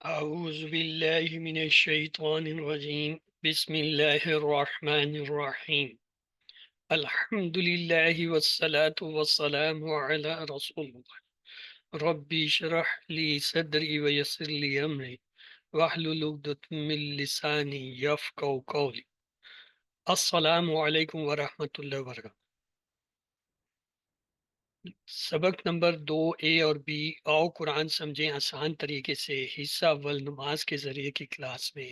أعوذ بالله من الشيطان الرجيم بسم الله الرحمن الرحيم الحمد لله والصلاة والسلام على رسول الله ربي اشرح لي صدري ويسر لي أمري واحلل عقدة من لساني يفقهوا قولي السلام علیکم ورحمۃ اللہ وبرکاتہ۔ سبق نمبر 2 اور بی، آؤ قرآن سمجھیں آسان طریقے سے، حصہ اول نماز کے ذریعے کی کلاس میں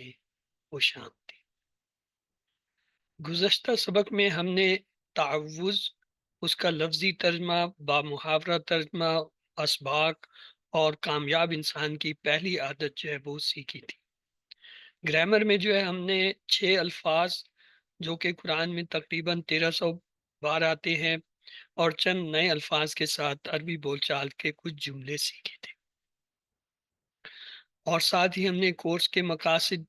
خوش آمدید۔ گزشتہ سبق میں ہم نے تعوذ، اس کا لفظی ترجمہ، با محاورہ ترجمہ، اسباق اور کامیاب انسان کی پہلی عادت جو ہے وہ سیکھی تھی۔ گرامر میں جو ہے ہم نے 6 الفاظ جو کہ قرآن میں تقریباً 1300 بار آتے ہیں اور چند نئے الفاظ کے ساتھ عربی بول چال کے کچھ جملے سیکھے تھے، اور ساتھ ہی ہم نے کورس کے مقاصد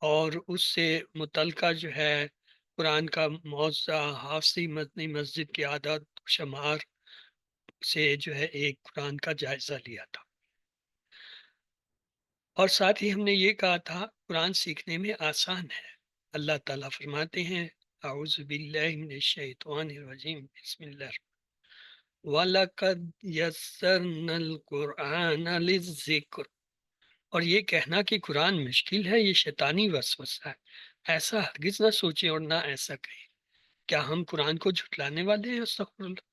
اور اس سے متعلقہ جو ہے قرآن کا موضوع، حافظی مدنی مسجد کی عادت و شمار سے جو ہے ایک قرآن کا جائزہ لیا تھا، اور ساتھ ہی ہم نے یہ کہا تھا قرآن سیکھنے میں آسان ہے۔ اللہ تعالیٰ فرماتے ہیں اعوذ باللہ من الشیطان الرجیم بسم اللہ وَلَقَدْ يَسَّرْنَا الْقُرْآنَ لِلذِّكْرِ، اور یہ کہنا کہ قرآن مشکل ہے یہ شیطانی وسوسہ ہے، ایسا ہرگز نہ سوچیں اور نہ ایسا کہیں۔ کیا ہم قرآن کو جھٹلانے والے ہیں؟ استغفر اللہ۔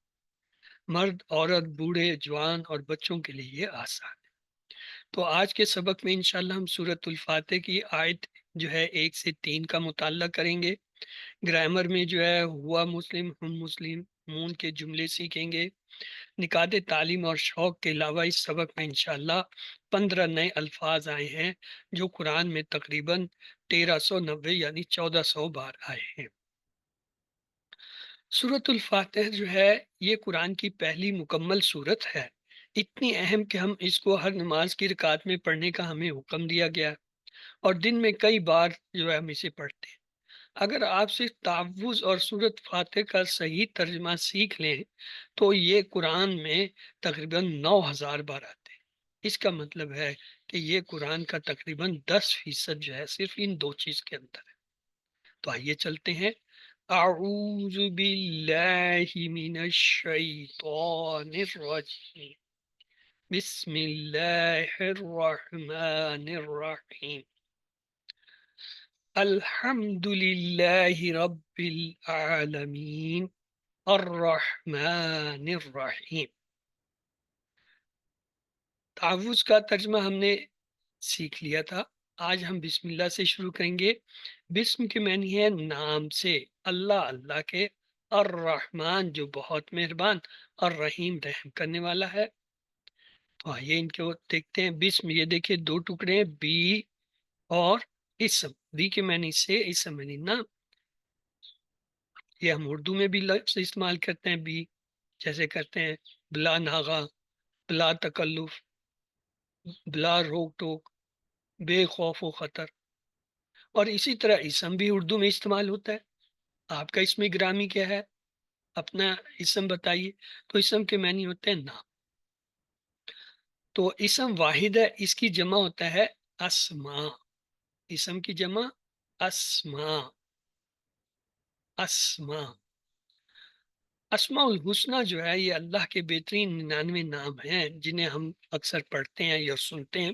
مرد، عورت، بوڑھے، جوان اور بچوں کے لیے یہ آسان ہے۔ تو آج کے سبق میں انشاءاللہ ہم سورۃ الفاتح کی آیت جو ہے 1 سے 3 کا مطالعہ کریں گے۔ گرامر میں جو ہے ہوا مسلم، ہم مسلم مون کے جملے سیکھیں گے۔ نکات تعلیم اور شوق کے علاوہ اس سبق میں انشاءاللہ 15 نئے الفاظ آئے ہیں جو قرآن میں تقریباً 1390 یعنی 1400 بار آئے ہیں۔ سورۃ الفاتح جو ہے یہ قرآن کی پہلی مکمل سورت ہے، اتنی اہم کہ ہم اس کو ہر نماز کی رکعت میں پڑھنے کا ہمیں حکم دیا گیا، اور دن میں کئی بار جو ہے ہم اسے پڑھتے ہیں۔ اگر آپ صرف تعوذ اور سورۃ فاتح کا صحیح ترجمہ سیکھ لیں تو یہ قرآن میں تقریباً 9000 بار آتے ہیں۔ اس کا مطلب ہے کہ یہ قرآن کا تقریباً 10% جو ہے صرف ان دو چیز کے اندر ہے۔ تو آئیے چلتے ہیں۔ اعوذ باللہ من الشیطان الرجیم بسم اللہ الرحمن الرحیم الحمد للہ رب العالمین الرحمن الرحیم۔ تعوذ کا ترجمہ ہم نے سیکھ لیا تھا، آج ہم بسم اللہ سے شروع کریں گے۔ بسم کے معنی ہے نام سے، اللہ اللہ کے، الرحمن جو بہت مہربان، الرحیم رحم کرنے والا ہے۔ تو آئیے ان کو دیکھتے ہیں۔ بسم، یہ دیکھیں 2 ٹکڑے ہیں، بی اور اسم۔ بی کے معنی سے، اسم معنی نام۔ یہ ہم اردو میں بھی لفظ استعمال کرتے ہیں بھی، جیسے کرتے ہیں بلا ناغا، بلا تکلف، بلا روک ٹوک، بے خوف و خطر۔ اور اسی طرح اسم بھی اردو میں استعمال ہوتا ہے۔ آپ کا اسم گرامی کیا ہے؟ اپنا اسم بتائیے۔ تو اسم کے معنی ہوتے ہیں نام۔ تو اسم واحد ہے، اس کی جمع ہوتا ہے اسماء۔ اسم کی جمع اسماء، اسماء۔ اسماء الحسنہ جو ہے یہ اللہ کے بہترین 99 نام ہیں جنہیں ہم اکثر پڑھتے ہیں یا سنتے ہیں۔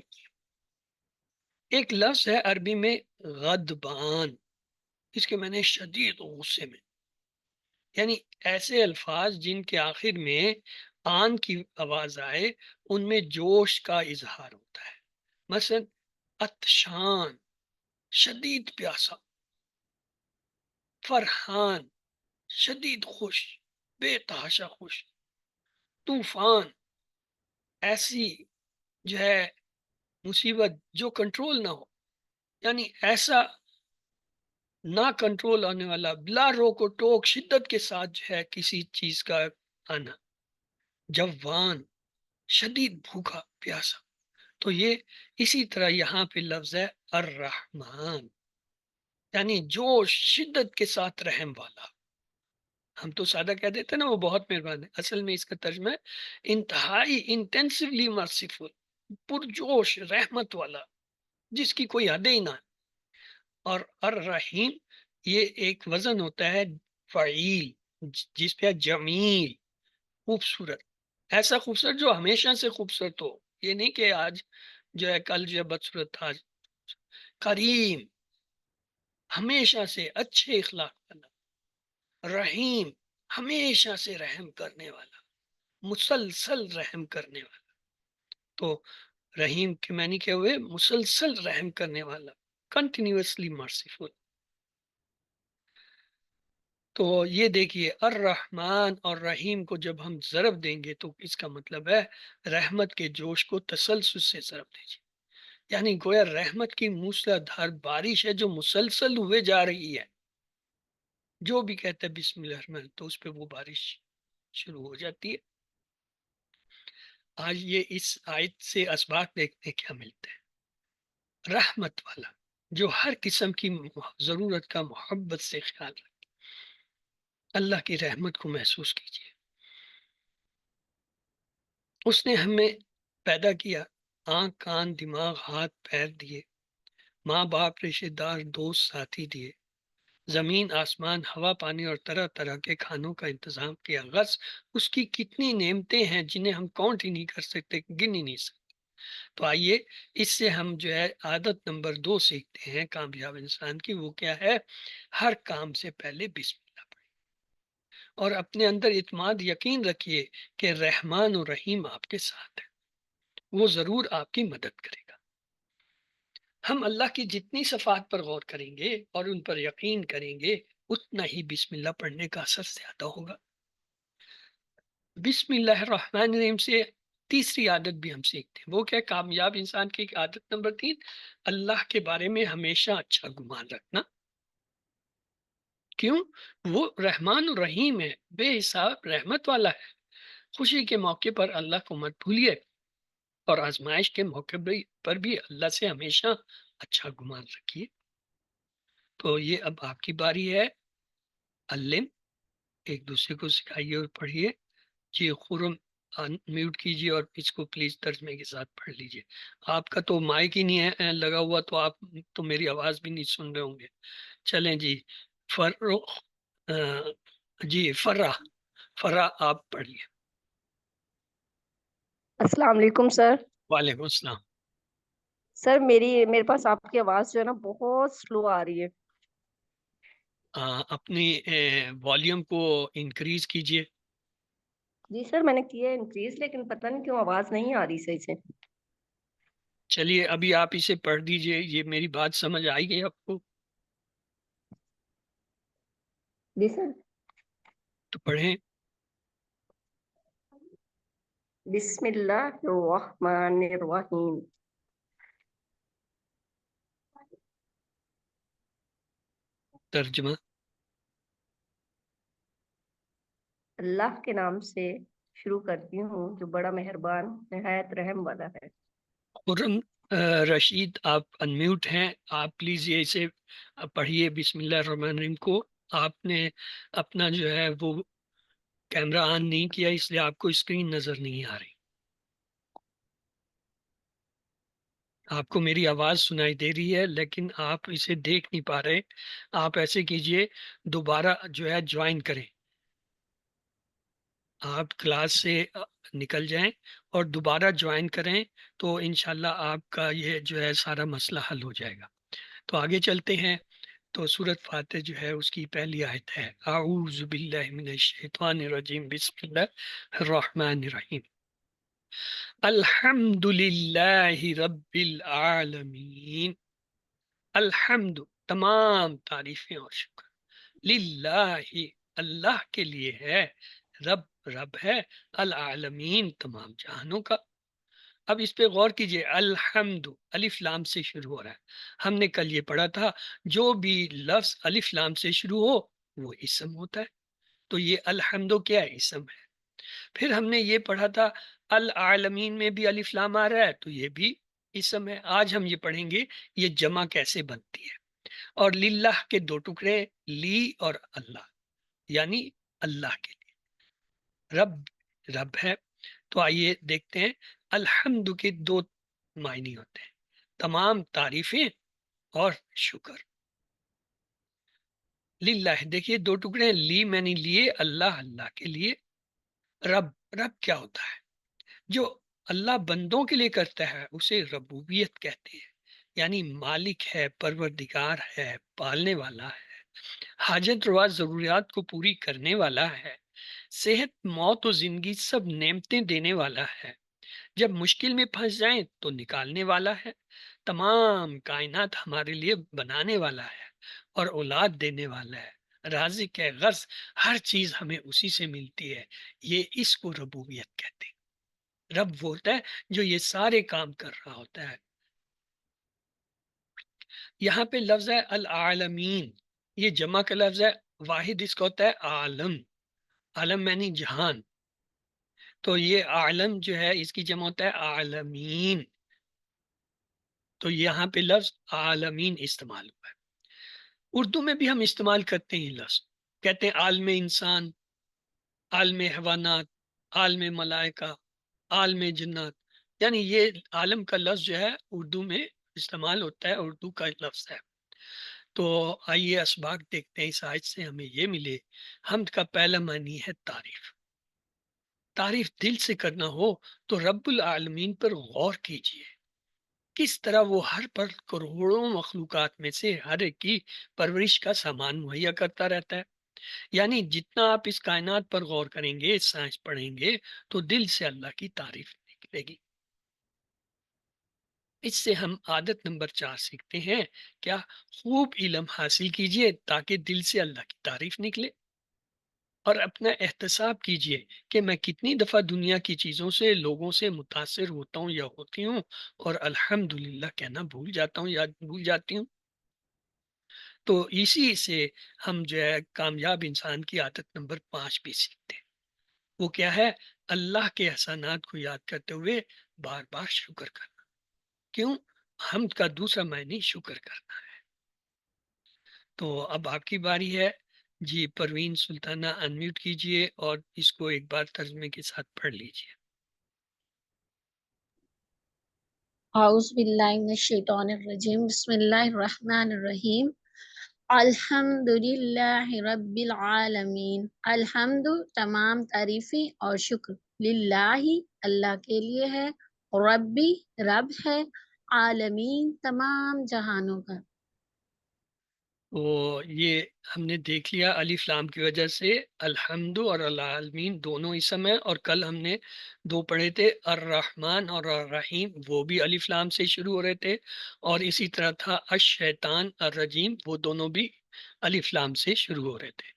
ایک لفظ ہے عربی میں غضبان، اس کے معنی شدید غصے میں، یعنی ایسے الفاظ جن کے آخر میں آن کی آواز آئے، ان میں جوش کا اظہار ہوتا ہے۔ مثلا عطشان شدید پیاسا، فرحان شدید خوش، بے تحاشا خوش، طوفان ایسی جو ہے مصیبت جو کنٹرول نہ ہو، یعنی ایسا نہ کنٹرول آنے والا، بلا روک و ٹوک شدت کے ساتھ جو ہے کسی چیز کا آنا۔ جوان شدید بھوکا پیاسا۔ تو یہ اسی طرح یہاں پہ لفظ ہے الرحمن، یعنی جو شدت کے ساتھ رحم والا۔ ہم تو سادہ کہہ دیتے ہیں نا وہ بہت مہربان ہے، اصل میں اس کا ترجمہ ہے انتہائی انٹینسولی مرسیفل، پرجوش رحمت والا، جس کی کوئی حد ہی نہ ہے۔ اور الرحیم یہ ایک وزن ہوتا ہے فعیل، جس پہ جمیل، خوبصورت، ایسا خوبصورت جو ہمیشہ سے خوبصورت ہو، یہ نہیں کہ آج جو ہے کل جو ہے بدصورت تھا۔ کریم، ہمیشہ سے اچھے اخلاق والا، رحیم ہمیشہ سے رحم کرنے والا، مسلسل رحم کرنے والا۔ تو رحیم کے معنی کیا ہوئے؟ مسلسل رحم کرنے والا، کنٹینیوسلی مرسیفل۔ تو یہ دیکھیے الرحمن اور رحیم کو جب ہم ضرب دیں گے تو اس کا مطلب ہے رحمت کے جوش کو تسلسل سے ضرب دیجیے، یعنی گویا رحمت کی موسلادھار بارش ہے جو مسلسل ہوئے جا رہی ہے، جو بھی کہتا ہے بسم اللہ الرحمن تو اس پہ وہ بارش شروع ہو جاتی ہے۔ آج یہ اس آیت سے اسباق دیکھنے کیا ملتے ہیں؟ رحمت والا، جو ہر قسم کی ضرورت کا محبت سے خیال رکھے، اللہ کی رحمت کو محسوس کیجیے۔ اس نے ہمیں پیدا کیا، آنکھ کان دماغ ہاتھ پیر دیے، ماں باپ رشتے دار دوست ساتھی دیے، زمین آسمان ہوا پانی اور طرح طرح کے کھانوں کا انتظام کیا۔ غص اس کی کتنی نعمتیں ہیں جنہیں ہم کاؤنٹ ہی نہیں کر سکتے، گن ہی نہیں سکتے۔ تو آئیے اس سے ہم جو ہے عادت نمبر 2 سیکھتے ہیں کامیاب انسان کی، وہ کیا ہے؟ ہر کام سے پہلے بسم اللہ پڑھیں اور اپنے اندر اعتماد یقین رکھیے کہ رحمان و رحیم آپ کے ساتھ ہے، وہ ضرور آپ کی مدد کرے گا۔ ہم اللہ کی جتنی صفات پر غور کریں گے اور ان پر یقین کریں گے، اتنا ہی بسم اللہ پڑھنے کا اثر زیادہ ہوگا۔ بسم اللہ الرحمن الرحیم سے تیسری عادت بھی ہم سیکھتے ہیں، وہ کیا؟ کامیاب انسان کی عادت نمبر 3، اللہ کے بارے میں ہمیشہ اچھا گمان رکھنا۔ کیوں؟ وہ رحمان الرحیم ہے، بے حساب رحمت والا ہے۔ خوشی کے موقع پر اللہ کو مت بھولیے، اور آزمائش کے موقع پر بھی اللہ سے ہمیشہ اچھا گمان رکھیے۔ تو یہ اب آپ کی باری ہے، علم، ایک دوسرے کو سکھائیے اور پڑھیے۔ جی خرم میوٹ کیجیے اور اس کو پلیز ترجمے کے ساتھ پڑھ لیجیے۔ آپ کا تو مائک ہی نہیں ہے لگا ہوا، تو آپ تو میری آواز بھی نہیں سن رہے ہوں گے۔ چلیں جی، فرخ جی فرا آپ پڑھیے۔ السلام علیکم سر۔ وعلیکم السلام۔ سر میرے پاس آپ کی آواز جو ہے نا بہت سلو آ رہی ہے۔ اپنی والیوم کو انکریز کیجیے۔ جی سر میں نے کیا ہے انکریز، لیکن پتہ نہیں کیوں آواز نہیں آ رہی صحیح سے۔ چلیے ابھی آپ اسے پڑھ دیجیے، یہ میری بات سمجھ آئی گئی آپ کو؟ جی سر۔ تو پڑھیں۔ بسم اللہ الرحمن الرحیم۔ ترجمہ۔ اللہ کے نام سے شروع کرتی ہوں جو بڑا مہربان نہایت رحم والا ہے۔ خرم رشید آپ انمیوٹ ہیں، آپ پلیز یہ اسے پڑھیے بسم اللہ الرحمن الرحیم کو۔ آپ نے اپنا جو ہے وہ کیمرہ آن نہیں کیا، اس لیے آپ کو اسکرین نظر نہیں آ رہی۔ آپ کو میری آواز سنائی دے رہی ہے لیکن آپ اسے دیکھ نہیں پا رہے۔ آپ ایسے کیجئے، دوبارہ جو ہے جوائن کریں، آپ کلاس سے نکل جائیں اور دوبارہ جوائن کریں، تو انشاءاللہ آپ کا یہ جو ہے سارا مسئلہ حل ہو جائے گا۔ تو آگے چلتے ہیں۔ تو سورۃ فاتح جو ہے اس کی پہلی آیت ہے، اعوذ باللہ من الشیطان الرجیم، بسم اللہ الرحمن الرحیم، الحمد للہ رب العالمین۔ الحمد، تمام تعریفیں اور شکر، للہ، اللہ کے لیے ہے، رب ہے، العالمین، تمام جہانوں کا۔ اب اس پہ غور کیجئے، الحمد الف لام سے شروع ہو رہا ہے۔ ہم نے کل یہ پڑھا تھا جو بھی لفظ الف لام سے شروع ہو وہ اسم ہوتا ہے، تو یہ الحمد کیا ہے؟ اسم ہے۔ پھر ہم نے یہ پڑھا تھا العالمین میں بھی الف لام آ رہا ہے تو یہ بھی اسم ہے۔ آج ہم یہ پڑھیں گے یہ جمع کیسے بنتی ہے۔ اور للہ کے 2 ٹکڑے، لی اور اللہ، یعنی اللہ کے لیے، رب رب ہے۔ تو آئیے دیکھتے ہیں الحمد کے دو معنی ہوتے ہیں، تمام تعریفیں اور شکر۔ للہ، دیکھیے دو ٹکڑے ہیں، لی میں نے لیے اللہ، اللہ کے لیے۔ رب، رب کیا ہوتا ہے؟ جو اللہ بندوں کے لیے کرتا ہے اسے ربوبیت کہتے ہیں، یعنی مالک ہے، پروردگار ہے، پالنے والا ہے، حاجت روا ضروریات کو پوری کرنے والا ہے، صحت موت و زندگی سب نعمتیں دینے والا ہے، جب مشکل میں پھنس جائیں تو نکالنے والا ہے، تمام کائنات ہمارے لیے بنانے والا ہے اور اولاد دینے والا ہے، رازق ہے، غرض ہر چیز ہمیں اسی سے ملتی ہے، یہ اس کو ربوبیت کہتے ہیں۔ رب وہ ہوتا ہے جو یہ سارے کام کر رہا ہوتا ہے۔ یہاں پہ لفظ ہے العالمین، یہ جمع کا لفظ ہے، واحد اس کا ہوتا ہے عالم، عالم یعنی جہان، تو یہ عالم جو ہے اس کی جمع ہوتا ہے عالمین، تو یہاں پہ لفظ عالمین استعمال ہوا ہے۔ اردو میں بھی ہم استعمال کرتے ہیں یہ لفظ، کہتے ہیں عالم انسان، عالم حیوانات، عالم ملائکہ، عالم جنات، یعنی یہ عالم کا لفظ جو ہے اردو میں استعمال ہوتا ہے، اردو کا لفظ ہے۔ تو آئیے اسباق دیکھتے ہیں، اس آیت سے ہمیں یہ ملے، حمد کا پہلا معنی ہے تعریف۔ تعریف دل سے کرنا ہو تو رب العالمین پر غور کیجئے، کس طرح وہ ہر پر کروڑوں مخلوقات میں سے ہر ایک کی پرورش کا سامان مہیا کرتا رہتا ہے۔ یعنی جتنا آپ اس کائنات پر غور کریں گے، سائنس پڑھیں گے، تو دل سے اللہ کی تعریف نکلے گی۔ اس سے ہم عادت نمبر 4 سیکھتے ہیں، کیا؟ خوب علم حاصل کیجئے تاکہ دل سے اللہ کی تعریف نکلے، اور اپنا احتساب کیجئے کہ میں کتنی دفعہ دنیا کی چیزوں سے، لوگوں سے متاثر ہوتا ہوں یا ہوتی ہوں اور الحمدللہ کہنا بھول جاتا ہوں یا بھول جاتی ہوں۔ تو اسی سے ہم جو ہے کامیاب انسان کی عادت نمبر 5 بھی سیکھتے ہیں، وہ کیا ہے؟ اللہ کے احسانات کو یاد کرتے ہوئے بار بار شکر کرنا۔ کیوں؟ حمد کا دوسرا معنی شکر کرنا ہے۔ تو اب آپ کی باری ہے جی، پروین سلطانہ انمیوٹ کیجئے اور اس کو ایک بار ترجمے کے ساتھ پڑھ لیجئے۔ اعوذ باللہ من الشیطان الرجیم، بسم اللہ الرحمن الرحیم۔ الحمد للہ رب العالمین، الحمد تمام تعریفیں اور شکر، للہ اللہ کے لیے ہے، ربی رب ہے، عالمین تمام جہانوں کا۔ تو یہ ہم نے دیکھ لیا الف لام کی وجہ سے الحمد اور العالمین دونوں اسم ہیں، اور کل ہم نے دو پڑھے تھے الرحمن اور الرحیم، وہ بھی الف لام سے شروع ہو رہے تھے، اور اسی طرح تھا الشیطان الرجیم، وہ دونوں بھی الف لام سے شروع ہو رہے تھے۔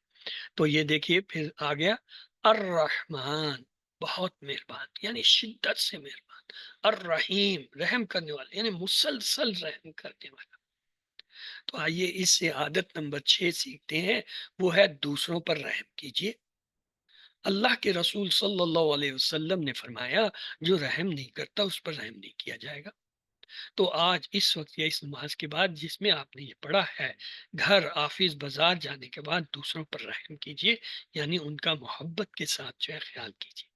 تو یہ دیکھیے پھر آ گیا الرحمن، بہت مہربان یعنی شدت سے مہربان، الرحیم رحم کرنے والا یعنی مسلسل رحم کرنے والا۔ تو آئیے اس سے عادت نمبر 6 سیکھتے ہیں، وہ ہے دوسروں پر رحم کیجیے۔ اللہ کے رسول صلی اللہ علیہ وسلم نے فرمایا جو رحم نہیں کرتا اس پر رحم نہیں کیا جائے گا۔ تو آج اس وقت یا اس نماز کے بعد جس میں آپ نے یہ پڑھا ہے، گھر، آفس، بازار جانے کے بعد دوسروں پر رحم کیجیے، یعنی ان کا محبت کے ساتھ جو ہے خیال کیجیے۔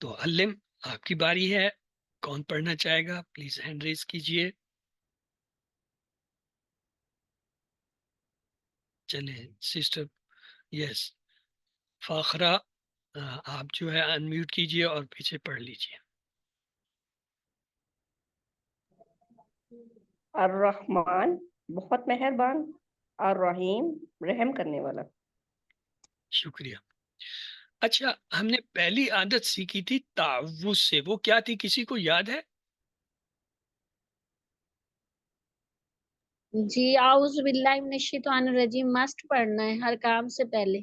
تو علم آپ کی باری ہے، کون پڑھنا چاہے گا؟ پلیز ہینڈ ریز کیجیے۔ چلیں سسٹر، یس فاخرہ، آپ جو ہے انمیوٹ کیجیے اور پیچھے پڑھ لیجیے۔ الرحمن بہت مہربان، الرحیم رحم کرنے والا۔ شکریہ۔ اچھا، ہم نے پہلی عادت سیکھی تھی تعوذ سے، وہ کیا تھی؟ کسی کو یاد ہے؟ جی، اعوذ باللہ من الشیطان الرجیم مسٹ پڑھنا ہے ہر کام سے پہلے؟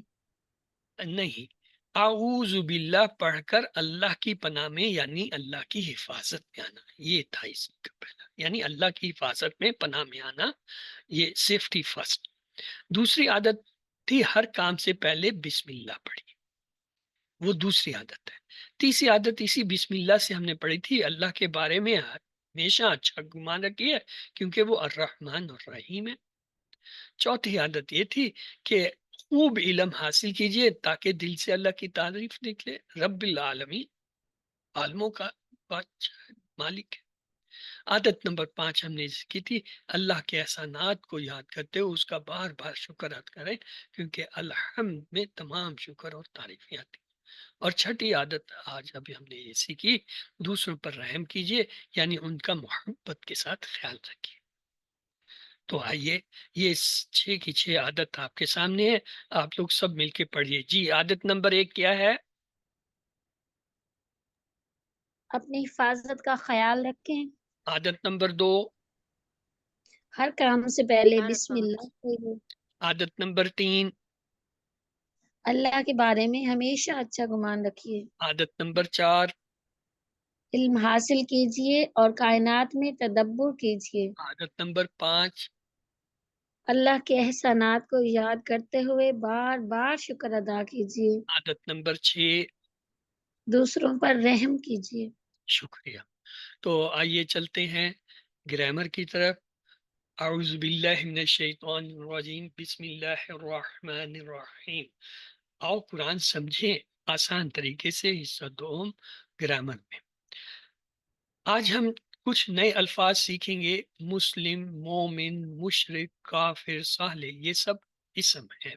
نہیں، اعوذ باللہ پڑھ کر اللہ کی پناہ میں یعنی اللہ کی حفاظت میں آنا، یہ تھا اس کا پہلا، یعنی اللہ کی حفاظت میں پناہ میں آنا، یہ سیفٹی فرسٹ۔ دوسری عادت تھی ہر کام سے پہلے بسم اللہ پڑھی، وہ دوسری عادت ہے۔ تیسری عادت اسی بسم اللہ سے ہم نے پڑھی تھی، اللہ کے بارے میں ہمیشہ اچھا گمان رکھیے کیونکہ وہ الرحمن الرحیم ہے۔ چوتھی عادت یہ تھی کہ خوب علم حاصل کیجئے تاکہ دل سے اللہ کی تعریف نکلے. رب العالمین، عالموں کا بادشاہ مالک ہے. عادت نمبر 5 ہم نے کی تھی، اللہ کے احسانات کو یاد کرتے ہوئے اس کا بار بار شکر ادا کریں، کیونکہ الحمد میں تمام شکر اور تعریفیں آتی ہیں. اور چھٹی عادت آج ابھی ہم نے یہ سیکھی، دوسروں پر رحم کیجئے، یعنی ان کا محبت کے ساتھ خیال رکھیے. تو آئیے، یہ 6 کی 6 عادت آپ کے سامنے ہے، آپ لوگ سب مل کے پڑھیے. جی، عادت نمبر 1 کیا ہے؟ اپنی حفاظت کا خیال رکھیں. عادت نمبر 2؟ ہر کام سے پہلے ہر بسم کام اللہ کہیے. عادت نمبر 3؟ اللہ کے بارے میں ہمیشہ اچھا گمان رکھیے. عادت نمبر 4؟ علم حاصل کیجیے اور کائنات میں تدبر کیجیے. عادت نمبر 5؟ اللہ کے احسانات کو یاد کرتے ہوئے بار بار شکر ادا کیجیے. عادت نمبر 6؟ دوسروں پر رحم کیجیے. شکریہ. تو آئیے چلتے ہیں گرامر کی طرف. اعوذ باللہ من الشیطان الرجیم، بسم اللہ الرحمن الرحیم. آؤ قرآن سمجھیں آسان طریقے سے، حصہ دوم گرامر میں. آج ہم کچھ نئے الفاظ سیکھیں گے. مسلم، مومن، مشرک، کافر، صالح، یہ سب اسم ہیں.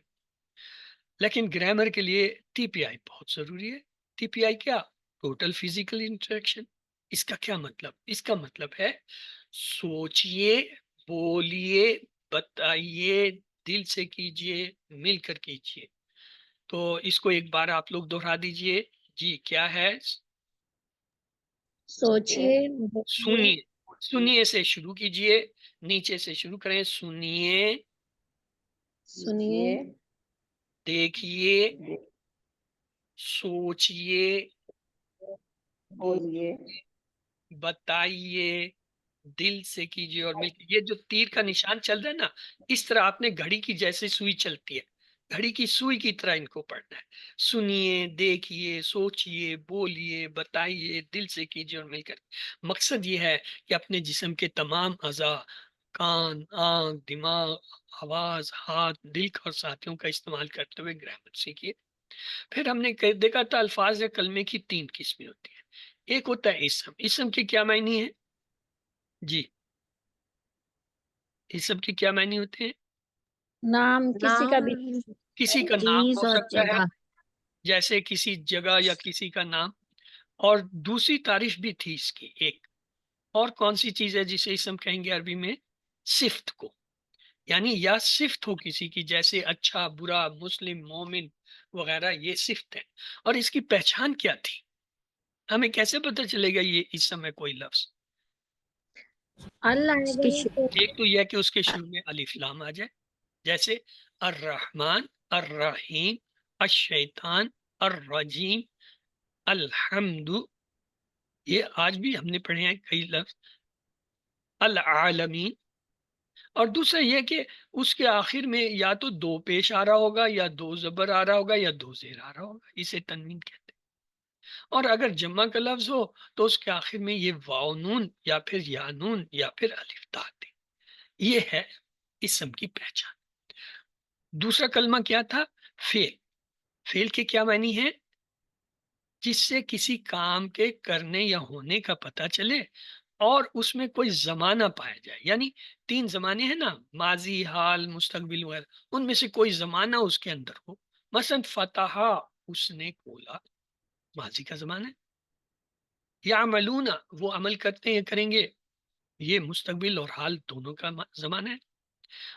لیکن گرامر کے لیے ٹی پی آئی بہت ضروری ہے. ٹی پی آئی کیا؟ Total physical interaction. اس کا کیا مطلب؟ اس کا مطلب ہے سوچئے، بولیے، بتائیے، دل سے کیجئے، مل کر کیجئے. تو اس کو ایک بار آپ لوگ دوہرا دیجئے. جی کیا ہے؟ سوچیے، سنیے. سنیے سے شروع کیجئے، نیچے سے شروع کریں. سنیے، سنیے، دیکھیے، سوچئے، بولیے، بتائیے، دل سے کیجئے اور مل. یہ جو تیر کا نشان چل رہا ہے نا، اس طرح آپ نے گھڑی کی جیسے سوئی چلتی ہے، گھڑی کی سوئی کی طرح ان کو پڑھنا ہے. سنیے، دیکھیے، سوچئے، بولیے، بتائیے، دل سے کیجئے اور مل کر. مقصد یہ ہے کہ اپنے جسم کے تمام اعضاء، کان، آنکھ، دماغ، آواز، ہاتھ، دل اور ساتھیوں کا استعمال کرتے ہوئے گرامر سیکھیے. پھر ہم نے دیکھا تھا الفاظ یا کلمے کی 3 قسمیں ہوتی ہیں. ایک ہوتا ہے اسم. اسم کے کیا معنی ہے؟ جی، اسم کے کیا معنی ہوتے ہیں؟ نام کسی کا بھی. کسی کا نام چیز ہو اور سکتا ہے، جگہ. جیسے کسی جگہ یا کسی کا نام. اور دوسری تعریف بھی تھی اس کی ایک اور. کون سی چیز ہے جسے اسم کہیں گے عربی میں؟ صفت کو. یعنی یا صفت ہو کسی کی، جیسے اچھا، برا، مسلم، مومن وغیرہ، یہ صفت ہے. اور اس کی پہچان کیا تھی؟ ہمیں کیسے پتہ چلے گا یہ اسم ہے کوئی لفظ؟ اللہ اس کی ایک تو یہ کہ اس کے شروع میں الف لام آ جائے، جیسے الرحمن، الرحیم، الشیطان، الرجیم، الحمد. یہ آج بھی ہم نے پڑھے ہیں کئی لفظ. العالمین. اور دوسرا یہ کہ اس کے آخر میں یا تو 2 پیش آ رہا ہوگا، یا 2 زبر آ رہا ہوگا، یا 2 زیر آ رہا ہوگا. اسے تنوین کہتے ہیں. اور اگر جمع کا لفظ ہو تو اس کے آخر میں یہ واو نون یا پھر یا نون یا پھر الف تا آتے. یہ ہے اسم کی پہچان. دوسرا کلمہ کیا تھا؟ فعل. فعل کے کیا معنی ہے؟ جس سے کسی کام کے کرنے یا ہونے کا پتہ چلے اور اس میں کوئی زمانہ پایا جائے. یعنی 3 زمانے ہیں نا، ماضی، حال، مستقبل وغیرہ. ان میں سے کوئی زمانہ اس کے اندر ہو. مثلا فتح، اس نے کھولا، ماضی کا زمانہ ہے. یعملون، وہ عمل کرتے ہیں، کریں گے، یہ مستقبل اور حال دونوں کا زمانہ ہے.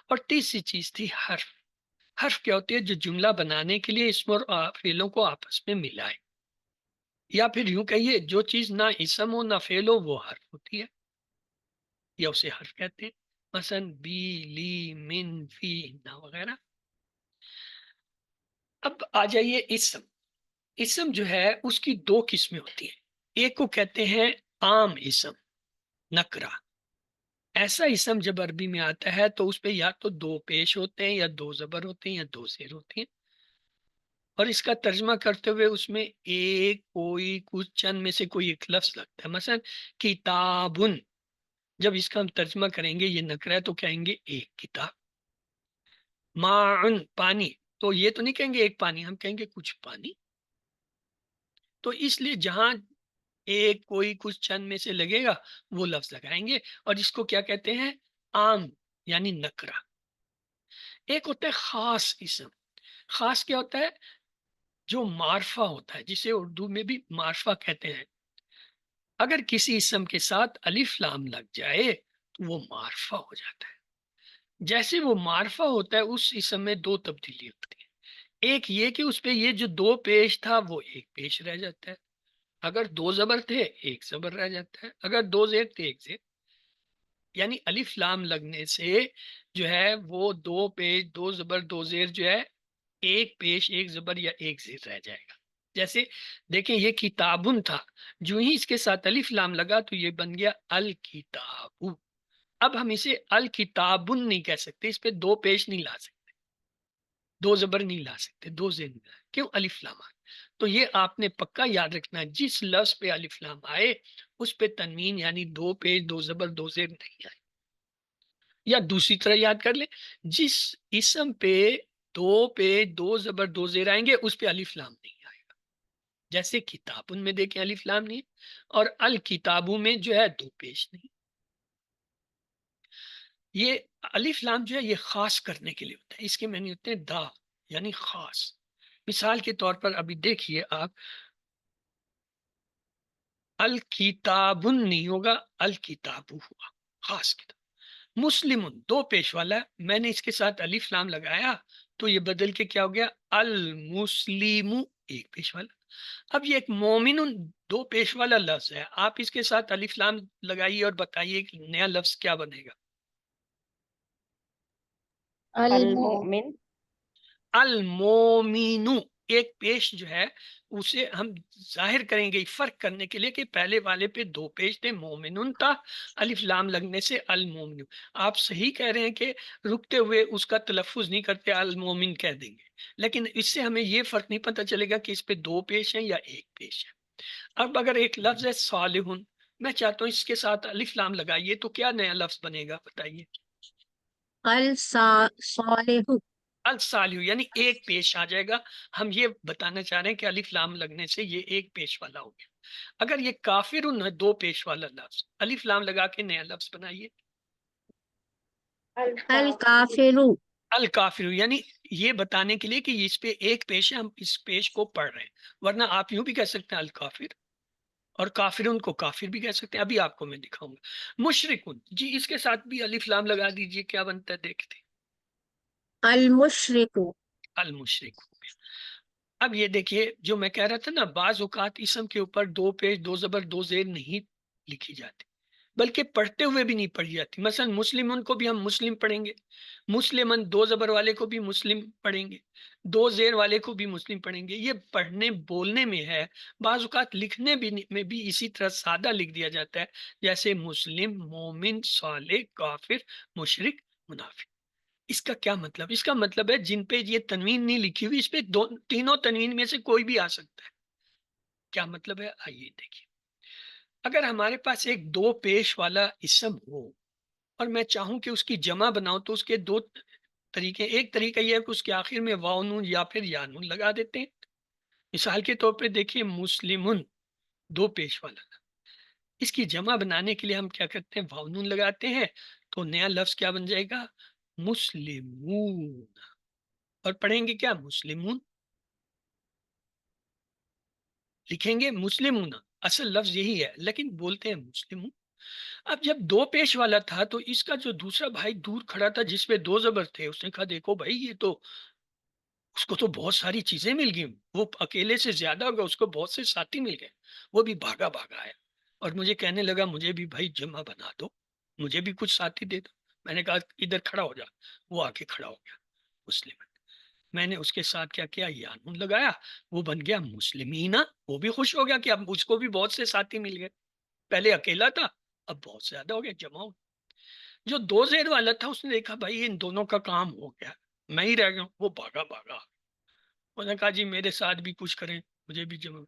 اور تیسری چیز تھی حرف. حرف کیا ہوتی ہے؟ جو جملہ بنانے کے لیے اسم اور فعلوں کو آپس میں ملائے. یا پھر یوں کہیے، جو چیز نہ اسم ہو نہ فعل ہو وہ حرف ہوتی ہے، یا اسے حرف کہتے ہیں. مثلا بی، لی، من، فی، نہ وغیرہ. اب آ جائیے اسم. اسم جو ہے اس کی 2 قسمیں ہوتی ہیں. ایک کو کہتے ہیں عام اسم، نکرہ. ایسا اسم جب عربی میں آتا ہے تو اس پہ یا تو 2 پیش ہوتے ہیں، یا 2 زبر ہوتے ہیں، یا 2 زیر ہوتی ہیں. اور اس کا ترجمہ کرتے ہوئے اس میں ایک کوئی کچھ چند میں سے کوئی ایک لفظ لگتا ہے. مثلا کتابن، جب اس کا ہم ترجمہ کریں گے، یہ نکرہ ہے تو کہیں گے ایک کتاب. معن، پانی. تو یہ تو نہیں کہیں گے ایک پانی، ہم کہیں گے کچھ پانی. تو اس لیے جہاں ایک کوئی کچھ چند میں سے لگے گا وہ لفظ لگائیں گے. اور اس کو کیا کہتے ہیں؟ عام یعنی نکرہ. ایک ہوتا ہے خاص اسم. خاص کیا ہوتا ہے؟ جو معرفہ ہوتا ہے، جسے اردو میں بھی معرفہ کہتے ہیں. اگر کسی اسم کے ساتھ الف لام لگ جائے تو وہ معرفہ ہو جاتا ہے. جیسے وہ معرفہ ہوتا ہے اس اسم میں دو تبدیلی ہوتی ہے. ایک یہ کہ اس پہ یہ جو دو پیش تھا وہ ایک پیش رہ جاتا ہے. اگر دو زبر تھے ایک زبر رہ جاتا ہے. اگر دو زیر تھے ایک زیر. یعنی الف لام لگنے سے جو ہے وہ دو پیش دو زبر دو زیر جو ہے ایک پیش ایک زبر یا ایک زیر رہ جائے گا. جیسے دیکھیں یہ کتابن تھا، جو ہی اس کے ساتھ الف لام لگا تو یہ بن گیا الکتاب. اب ہم اسے الکتابن نہیں کہہ سکتے، اس پہ دو پیش نہیں لا سکتے، دو زبر نہیں لا سکتے، دو زیر نہیں لا سکتے. کیوں؟ الف لام آئے. تو یہ آپ نے پکا یاد رکھنا ہے، جس لفظ پہ الف لام آئے اس پہ تنوین یعنی دو پیش دو زبر دو زیر نہیں آئے. یا دوسری طرح یاد کر لیں، جس اسم پہ دو پیش دو زبر دو زیر آئیں گے اس پہ الف لام نہیں آئے گا. جیسے کتابن میں دیکھیں الف لام نہیں، اور الکتابوں میں جو ہے دو پیش نہیں. یہ الف لام جو ہے یہ خاص کرنے کے لیے ہوتا ہے، اس کے معنی ہوتے ہیں دا یعنی خاص. مثال کے طور پر ابھی دیکھیے آپ، الکتابن نہیں ہوگا، الکتابو ہوا، خاص کتاب. مسلم دو پیش والا ہے، میں نے اس کے ساتھ الف لام لگایا تو یہ بدل کے کیا ہو گیا؟ المسلم ایک پیش والا. اب یہ ایک مومن دو پیش والا لفظ ہے، آپ اس کے ساتھ الف لام لگائیے اور بتائیے کہ نیا لفظ کیا بنے گا؟ المؤمن. المومینو ایک پیش جو ہے اسے ہم ظاہر کریں گے فرق کرنے کے لیے کہ پہلے والے پہ دو پیش تھے، مومنون تھا، الف لام لگنے سے المومنو. آپ صحیح کہہ رہے ہیں کہ رکتے ہوئے اس کا تلفظ نہیں کرتے، المومن کہہ دیں گے، لیکن اس سے ہمیں یہ فرق نہیں پتہ چلے گا کہ اس پہ دو پیش ہیں یا ایک پیش ہے. اب اگر ایک لفظ ہے صالحون، میں چاہتا ہوں اس کے ساتھ الف لام لگائیے تو کیا نیا لفظ بنے گا بتائیے؟ الصالح. الصالح یعنی ایک پیش آ جائے گا. ہم یہ بتانا چاہ رہے ہیں کہ الف لام لگنے سے یہ ایک پیش والا ہو گیا. اگر یہ کافرون ہے دو پیش والا لفظ، الف لام لگا کے نیا لفظ بنائیے. الکافر. الکافر یعنی یہ بتانے کے لیے کہ اس پہ ایک پیش ہے، ہم اس پیش کو پڑھ رہے ہیں. ورنہ آپ یوں بھی کہہ سکتے ہیں الکافر، اور کافرون کو کافر بھی کہہ سکتے ہیں. ابھی آپ کو میں دکھاؤں گا. مشرکون جی اس کے ساتھ بھی الف لام لگا دیجئے، کیا بنتا ہے دیکھتے ہیں. المشرک. المشرک. اب یہ دیکھیے جو میں کہہ رہا تھا نا، بعض اوقات اسم کے اوپر دو پیش دو زبر دو زیر نہیں لکھی جاتی، بلکہ پڑھتے ہوئے بھی نہیں پڑھی جاتی. مثلا مسلمن کو بھی ہم مسلم پڑھیں گے، مسلمن دو زبر والے کو بھی مسلم پڑھیں گے، دو زیر والے کو بھی مسلم پڑھیں گے. یہ پڑھنے بولنے میں ہے. بعض اوقات لکھنے میں بھی اسی طرح سادہ لکھ دیا جاتا ہے، جیسے مسلم، مومن، صالح، کافر، مشرک، منافق. اس کا کیا مطلب؟ اس کا مطلب ہے جن پہ یہ تنوین نہیں لکھی ہوئی اس پہ تینوں تنوین میں سے کوئی بھی آ سکتا ہے. کیا مطلب ہے؟ آئیے دیکھیے. اگر ہمارے پاس ایک دو پیش والا اسم ہو اور میں چاہوں کہ اس کی جمع بناؤں تو اس کے دو طریقے. ایک طریقہ یہ ہے کہ اس کے آخر میں واو نون یا پھر یا نون لگا دیتے ہیں. مثال کے طور پہ دیکھیے مسلمن دو پیش والا، اس کی جمع بنانے کے لیے ہم کیا کرتے ہیں؟ واو نون لگاتے ہیں تو نیا لفظ کیا بن جائے گا؟ مسلمون. اور پڑھیں گے کیا؟ مسلمون. لکھیں گے مسلمون، اصل لفظ یہی ہے لیکن بولتے ہیں مسلمون. اب جب دو پیش والا تھا تو اس کا جو دوسرا بھائی دور کھڑا تھا جس پہ دو زبر تھے، اس نے کہا دیکھو بھائی یہ تو اس کو تو بہت ساری چیزیں مل گئی، وہ اکیلے سے زیادہ ہوگا، اس کو بہت سے ساتھی مل گئے. وہ بھی بھاگا بھاگا آیا اور مجھے کہنے لگا مجھے بھی بھائی جمع بنا دو، مجھے بھی کچھ ساتھی دے دو. میں نے کہا ادھر کھڑا ہو جا. وہ آ کے کھڑا ہو گیا مسلم. میں نے اس کے ساتھ کیا کیا؟ یا نون لگایا، وہ بن گیا مسلمینا. وہ بھی خوش ہو گیا کہ اب اس کو بھی بہت سے ساتھی مل گئے. پہلے اکیلا تھا اب بہت زیادہ ہو گیا، جمع ہو. جو دو زیر والا تھا اس نے دیکھا بھائی ان دونوں کا کام ہو گیا، میں ہی رہ گیا ہوں. وہ بھاگا بھاگا. انہوں نے کہا جی میرے ساتھ بھی کچھ کریں، مجھے بھی جمع.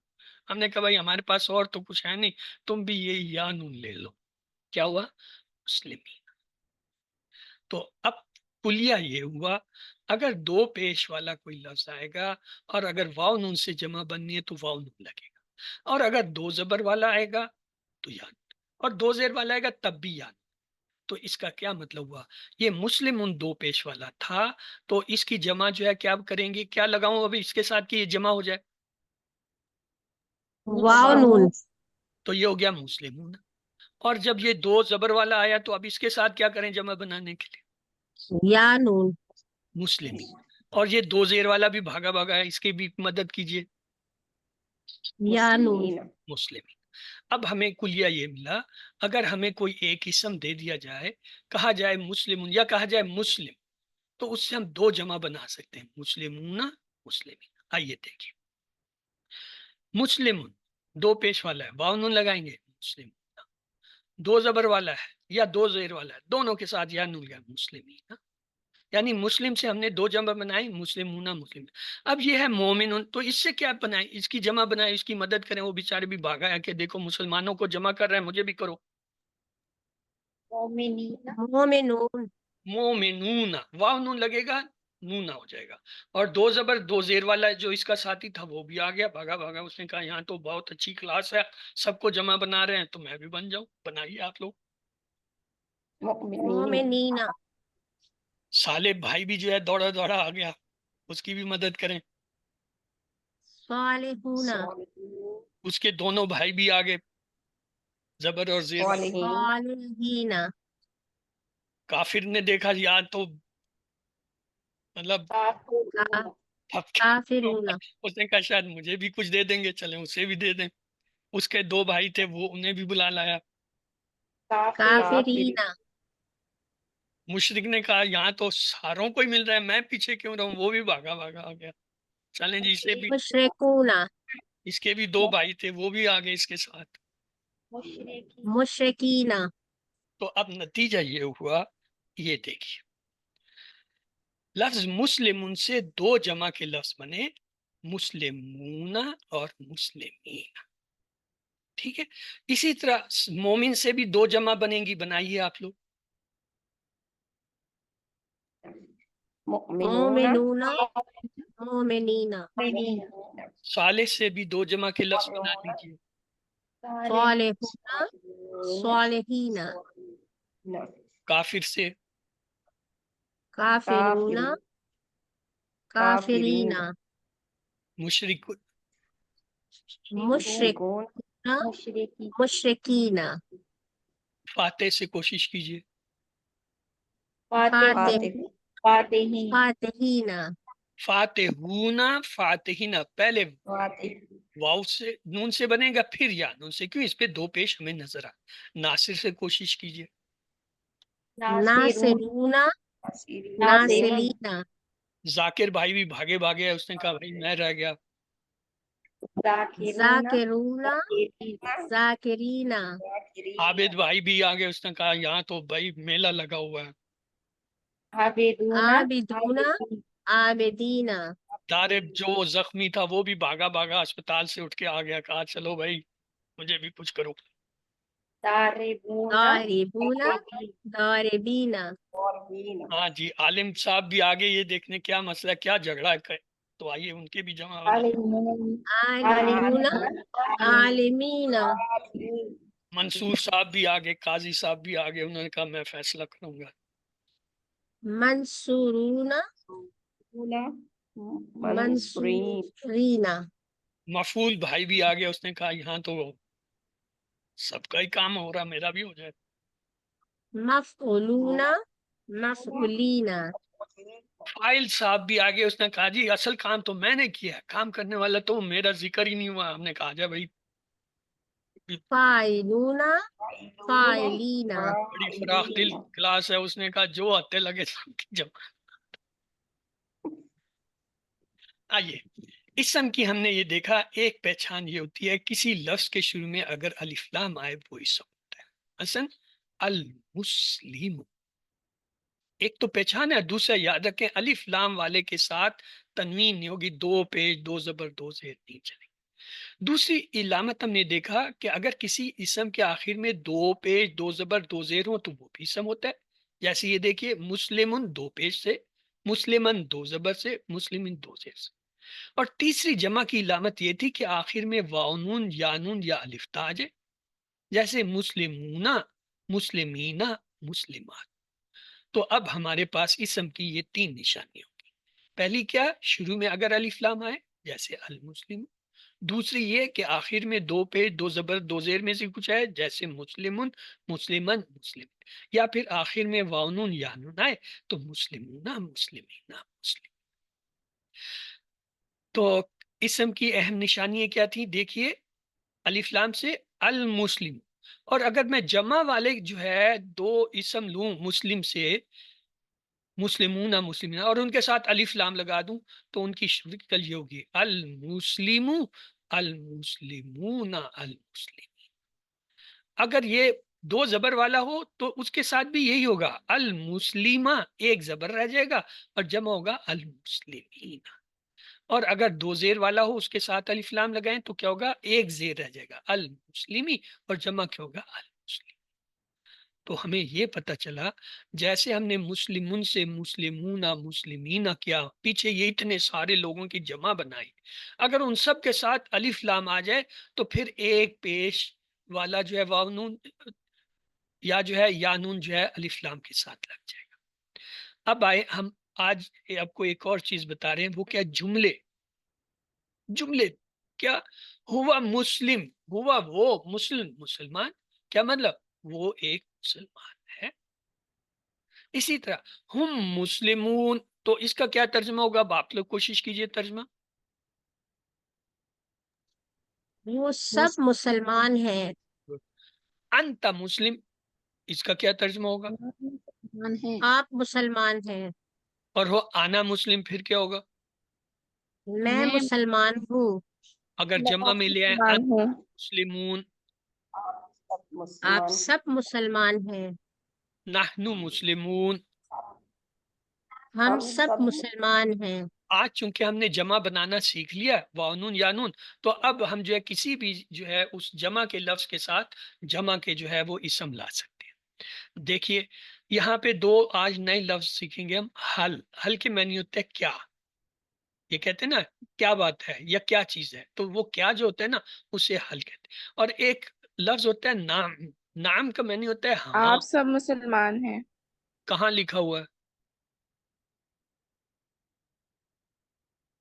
ہم نے کہا بھائی ہمارے پاس اور تو کچھ ہے نہیں، تم بھی یہ یا نون لے لو. کیا ہوا؟ مسلمین. تو اب کلیہ یہ ہوا اگر دو پیش والا کوئی لفظ آئے گا اور اگر واو نون سے جمع بننی ہے تو واو نون لگے گا، اور اگر دو زبر والا آئے گا تو یا نون، اور دو زیر والا آئے گا تب بھی یا نون۔ تو اس کا کیا مطلب ہوا؟ یہ مسلم ان دو پیش والا تھا تو اس کی جمع جو ہے کیا کریں گے، کیا لگاؤں ابھی اس کے ساتھ کہ یہ جمع ہو جائے؟ واو نون، تو یہ ہو گیا مسلمون۔ اور جب یہ دو زبر والا آیا تو اب اس کے ساتھ کیا کریں جمع بنانے کے لیے؟ یا نون، مسلمین۔ اور یہ دو زیر والا بھی بھاگا بھاگا ہے، اس کی بھی مدد کیجئے، یا نون، مسلمین۔ اب ہمیں کلیہ یہ ملا، اگر ہمیں کوئی ایک اسم دے دیا جائے، کہا جائے مسلم یا کہا جائے مسلم، تو اس سے ہم دو جمع بنا سکتے ہیں، مسلمون مسلمین۔ آئیے دیکھیے، مسلمون دو پیش والا ہے، واو نون لگائیں گے، مسلم۔ دو زبر والا ہے یا دو زیر والا ہے، دونوں کے ساتھ یا نون گیا، مسلمین۔ یعنی مسلم سے ہم نے دو جمع بنائی، مسلمون مسلم۔ اب یہ ہے مومن، تو اس سے کیا بنائیں، اس کی جمع بنائیں، اس کی مدد کریں۔ وہ بیچارے بھی بھاگا ہے کہ دیکھو مسلمانوں کو جمع کر رہے ہیں، مجھے بھی کرو، مومنون، مومنون۔ واو نون لگے گا، نونا ہو جائے گا۔ اور دو زبر دو زیر والا جو اس کا ساتھی تھا وہ بھی آ گیا بھاگا بھاگا، اس نے کہا یہاں تو بہت اچھی کلاس ہے، سب کو جمع بنا رہے ہیں تو میں بھی بن جاؤں، بنائیے آپ لوگ۔ مومنین، صالح بھائی بھی جو ہے دوڑا دوڑا آ گیا، اس کی بھی مدد کریں۔ صالحون، اس کے دونوں بھائی بھی آگے، زبر اور زیر۔ صالحین، کافر نے دیکھا یا تو مطلب کافرون، اس نے کہا شاید مجھے بھی کچھ دے دیں گے، چلیں اسے بھی دے دیں۔ اس کے دو بھائی تھے، وہ انہیں بھی بلا لایا۔ کافرین، مشرک نے کہا یہاں تو ساروں کو ہی مل رہا ہے، میں پیچھے کیوں رہوں، وہ بھی بھاگا بھاگا آ گیا۔ چلیں جی، اسے بھی، مشرکون، اس کے بھی دو بھائی تھے، وہ بھی آگے اس کے ساتھ۔ مشرکین، تو اب نتیجہ یہ ہوا، یہ دیکھیے، لفظ مسلم سے دو جمع کے لفظ بنے، مسلمون اور مسلمین۔ ٹھیک ہے، اسی طرح مومن سے بھی دو جمع بنیں گی، بنائیے آپ لوگ۔ مومنون، مومنین، صالح سے بھی دو جمع کے لفظ بنا دیجیے۔ صالحون، صالحین، کافر سے، کافرون، کافرین، مشرک، مشرکون، مشرکین، فاتح سے کوشش کیجیے۔ فاتحین، فاتحون، فاتحین، پہلے واو سے نون سے بنے گا، پھر یا نون سے، کیوں؟ اس پہ دو پیش ہمیں نظر آ۔ ناصر سے کوشش کیجیے۔ ناصرون، ناصرین، ذاکر بھائی بھی بھاگے بھاگے ہے، اس نے کہا بھائی میں رہ گیا۔ ذاکرون، ذاکرین، عابد بھائی بھی آگے، اس نے کہا یہاں تو بھائی میلہ لگا ہوا ہے۔ عابدون، عابدین، طارب جو زخمی تھا وہ بھی بھاگا بھاگا اسپتال سے اٹھ کے آ گیا، کہا چلو بھائی مجھے بھی کچھ کرو۔ ضاربون، ضاربین، ہاں جی، عالم صاحب بھی آگے، یہ دیکھنے کیا مسئلہ، کیا جھگڑا ہے، تو آئیے ان کے بھی جمع ہو جائے۔ عالمون، عالمین، منصور صاحب بھی آگے، قاضی صاحب بھی آگے، انہوں نے کہا میں فیصلہ کروں گا۔ منصورون، منصورین، مفعول بھائی بھی آگے، اس نے کہا یہاں تو سب کا ہی کام ہو رہا، میرا بھی ہو جائے۔ مفعولون، مفعولین، فائل صاحب بھی آگے، اس نے کہا جی اصل کام تو میں نے کیا ہے، کام کرنے والا تو میرا ذکر ہی نہیں ہوا۔ ہم نے کہا جا بھائی، فاعلون، فاعلین، بڑی فراخ دل کلاس ہے، اس نے کہا جو آتے لگے جمع۔ آئیے، اسم کی ہم نے یہ دیکھا، ایک پہچان یہ ہوتی ہے کسی لفظ کے شروع میں اگر الف لام آئے وہ اسم ہوتا ہے۔ مثلا المسلم، ایک تو پہچان ہے، دوسرا یاد رکھیں الف لام والے کے ساتھ تنوین نہیں ہوگی، دو پیش دو زبر دو زیر نہیں چلے۔ دوسری علامت ہم نے دیکھا کہ اگر کسی اسم کے آخر میں دو پیش دو زبر دو زیر ہوں تو وہ بھی اسم ہوتا ہے، جیسے یہ دیکھیے مسلمن 2 پیش سے، مسلمن 2 زبر سے، مسلمن 2 زیر سے. اور تیسری جمع کی علامت یہ تھی کہ آخر میں واو نون یا نون یا الف تا آ جائے، جیسے مسلمون، مسلمین، مسلمات. تو اب ہمارے پاس اسم کی یہ 3 نشانیاں ہوگی. پہلی کیا؟ شروع میں اگر الف لام آئے جیسے المسلم. دوسری یہ کہ آخر میں 2 پیش 2 زبر 2 زیر میں سے کچھ آئے جیسے مسلمن، مسلمن، مسلم. یا پھر آخر میں واو نون یا نون آئے تو مسلمون، مسلمین، مسلم. تو اسم کی اہم نشانیاں کیا تھی؟ دیکھیے الف لام سے المسلم. اور اگر میں جمع والے جو ہے 2 اسم لوں مسلم سے، مسلمون، مسلمین، اور ان کے ساتھ الف لام لگا دوں تو ان کی شکل یہ ہوگی المسلم، المسلمون، المسلم. اگر یہ 2 زبر والا ہو تو اس کے ساتھ بھی یہی ہوگا المسلمہ، ایک زبر رہ جائے گا اور جمع ہوگا المسلمین. اور اگر 2 زیر والا ہو اس کے ساتھ الف لام لگائیں تو کیا ہوگا؟ ایک زیر رہ جائے گا المسلمی اور جمع کیا ہوگا؟ المسلم. تو ہمیں یہ پتہ چلا جیسے ہم نے مسلمون سے مسلمون، مسلمین کیا، پیچھے یہ اتنے سارے لوگوں کی جمع بنائی، اگر ان سب کے ساتھ الف لام آ جائے تو پھر ایک پیش والا جو ہے واو نون یا جو ہے یا نون جو ہے الف لام کے ساتھ لگ جائے گا. اب آئے ہم آج آپ کو ایک اور چیز بتا رہے ہیں، وہ کیا؟ جملے. جملے کیا؟ ہوا مسلم، ہوا وہ، مسلم مسلمان، کیا مطلب؟ وہ ایک مسلمان ہے. اسی طرح ہم مسلمون، تو اس کا کیا ترجمہ ہوگا؟ اب آپ لوگ کوشش کیجئے ترجمہ. وہ سب مسلمان ہیں. انت مسلم، اس کا کیا ترجمہ ہوگا؟ آپ مسلمان ہیں. اور ہو آنا مسلم، پھر کیا ہوگا؟ میں مسلمان ہوں. اگر جمع میں لے آئے انت مسلمون، آپ سب مسلمان ہیں. نحن مسلمون. ہم سب مسلمان ہیں. آج چونکہ ہم نے جمع بنانا سیکھ لیا واو نون یا نون، تو اب ہم جو ہے کسی بھی جو ہے اس جمع کے لفظ کے ساتھ جمع کے جو ہے وہ اسم لا سکتے ہیں. دیکھیے یہاں پہ 2 آج نئے لفظ سیکھیں گے ہم. حل، حل کے معنی ہوتے ہیں کیا. یہ کہتے ہیں نا کیا بات ہے یا کیا چیز ہے، تو وہ کیا جو ہوتا ہے نا اسے حل کہتے ہیں. اور ایک لفظ ہوتا ہے نام. نام کا معنی ہوتا ہے ہاں. آپ سب مسلمان ہیں. کہاں لکھا ہوا ہے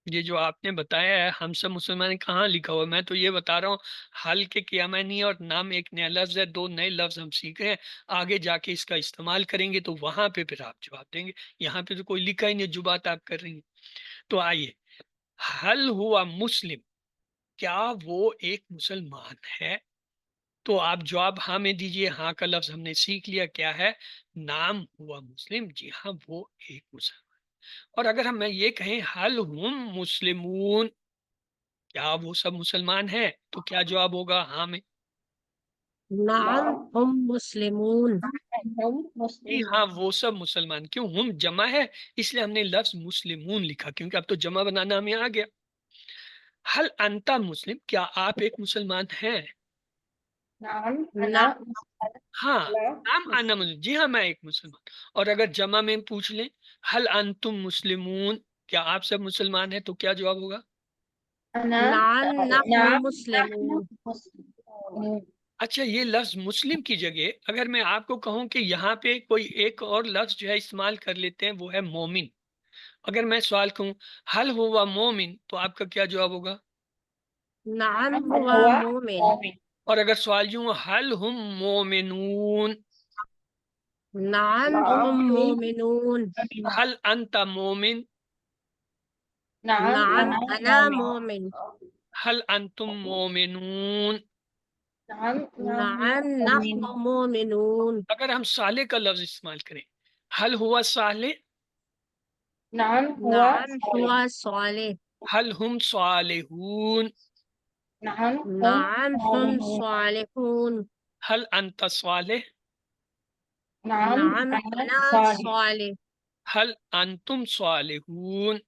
یہ جو آپ نے بتایا ہے ہم سب مسلمان، کہاں لکھا ہوا ہے؟ میں تو یہ بتا رہا ہوں حل کے کیا معنی، اور نام ایک نیا لفظ ہے. 2 نئے لفظ ہم سیکھ رہے ہیں، آگے جا کے اس کا استعمال کریں گے تو وہاں پہ پھر آپ جواب دیں گے. یہاں پہ تو کوئی لکھا ہی نہیں جو بات آپ کر رہی ہیں. تو آئیے، حل ہوا مسلم، کیا وہ ایک مسلمان ہے؟ تو آپ جواب ہاں میں دیجئے. ہاں کا لفظ ہم نے سیکھ لیا کیا ہے، نام ہوا مسلم، جی ہاں وہ ایک مسلمان. اور اگر ہم یہ کہیں حل ہم مسلمون، کیا وہ سب مسلمان ہیں، تو کیا جواب ہوگا ہاں میں؟ نعم ہم مسلمون. جی ہاں وہ سب مسلمان. کیوں؟ ہم جمع ہے اس لیے ہم نے لفظ مسلمون لکھا، کیونکہ اب تو جمع بنانا ہمیں آ گیا. حل انتا مسلم، کیا آپ ایک مسلمان ہیں؟ نعم ہاں نام آنا مسلم، جی ہاں میں ایک مسلمان. اور اگر جمع میں پوچھ لیں حل انتم مسلمون، کیا آپ سب مسلمان ہیں، تو کیا جواب ہوگا؟ نعم نحن مسلمون. اچھا یہ لفظ مسلم کی جگہ اگر میں آپ کو کہوں کہ یہاں پہ کوئی ایک اور لفظ جو ہے استعمال کر لیتے ہیں، وہ ہے مومن. اگر میں سوال کہوں حل ہوا مومن، تو آپ کا کیا جواب ہوگا؟ نعم ہوا مومن. اور اگر سوال یوں حل ہم مومنون، نعم ہم مومنون. حل انت مومن، نعم انا مومن. حل انتم مومنون. نعم نحن مومنون. اگر ہم صالح کا لفظ استعمال کریں، حل ہوا صالح، نعم ہوا صالح. حل ہم صالحون، نعم ہم صالحون. حل انت صالح، نعم انا صالح. حل انتم صالحون.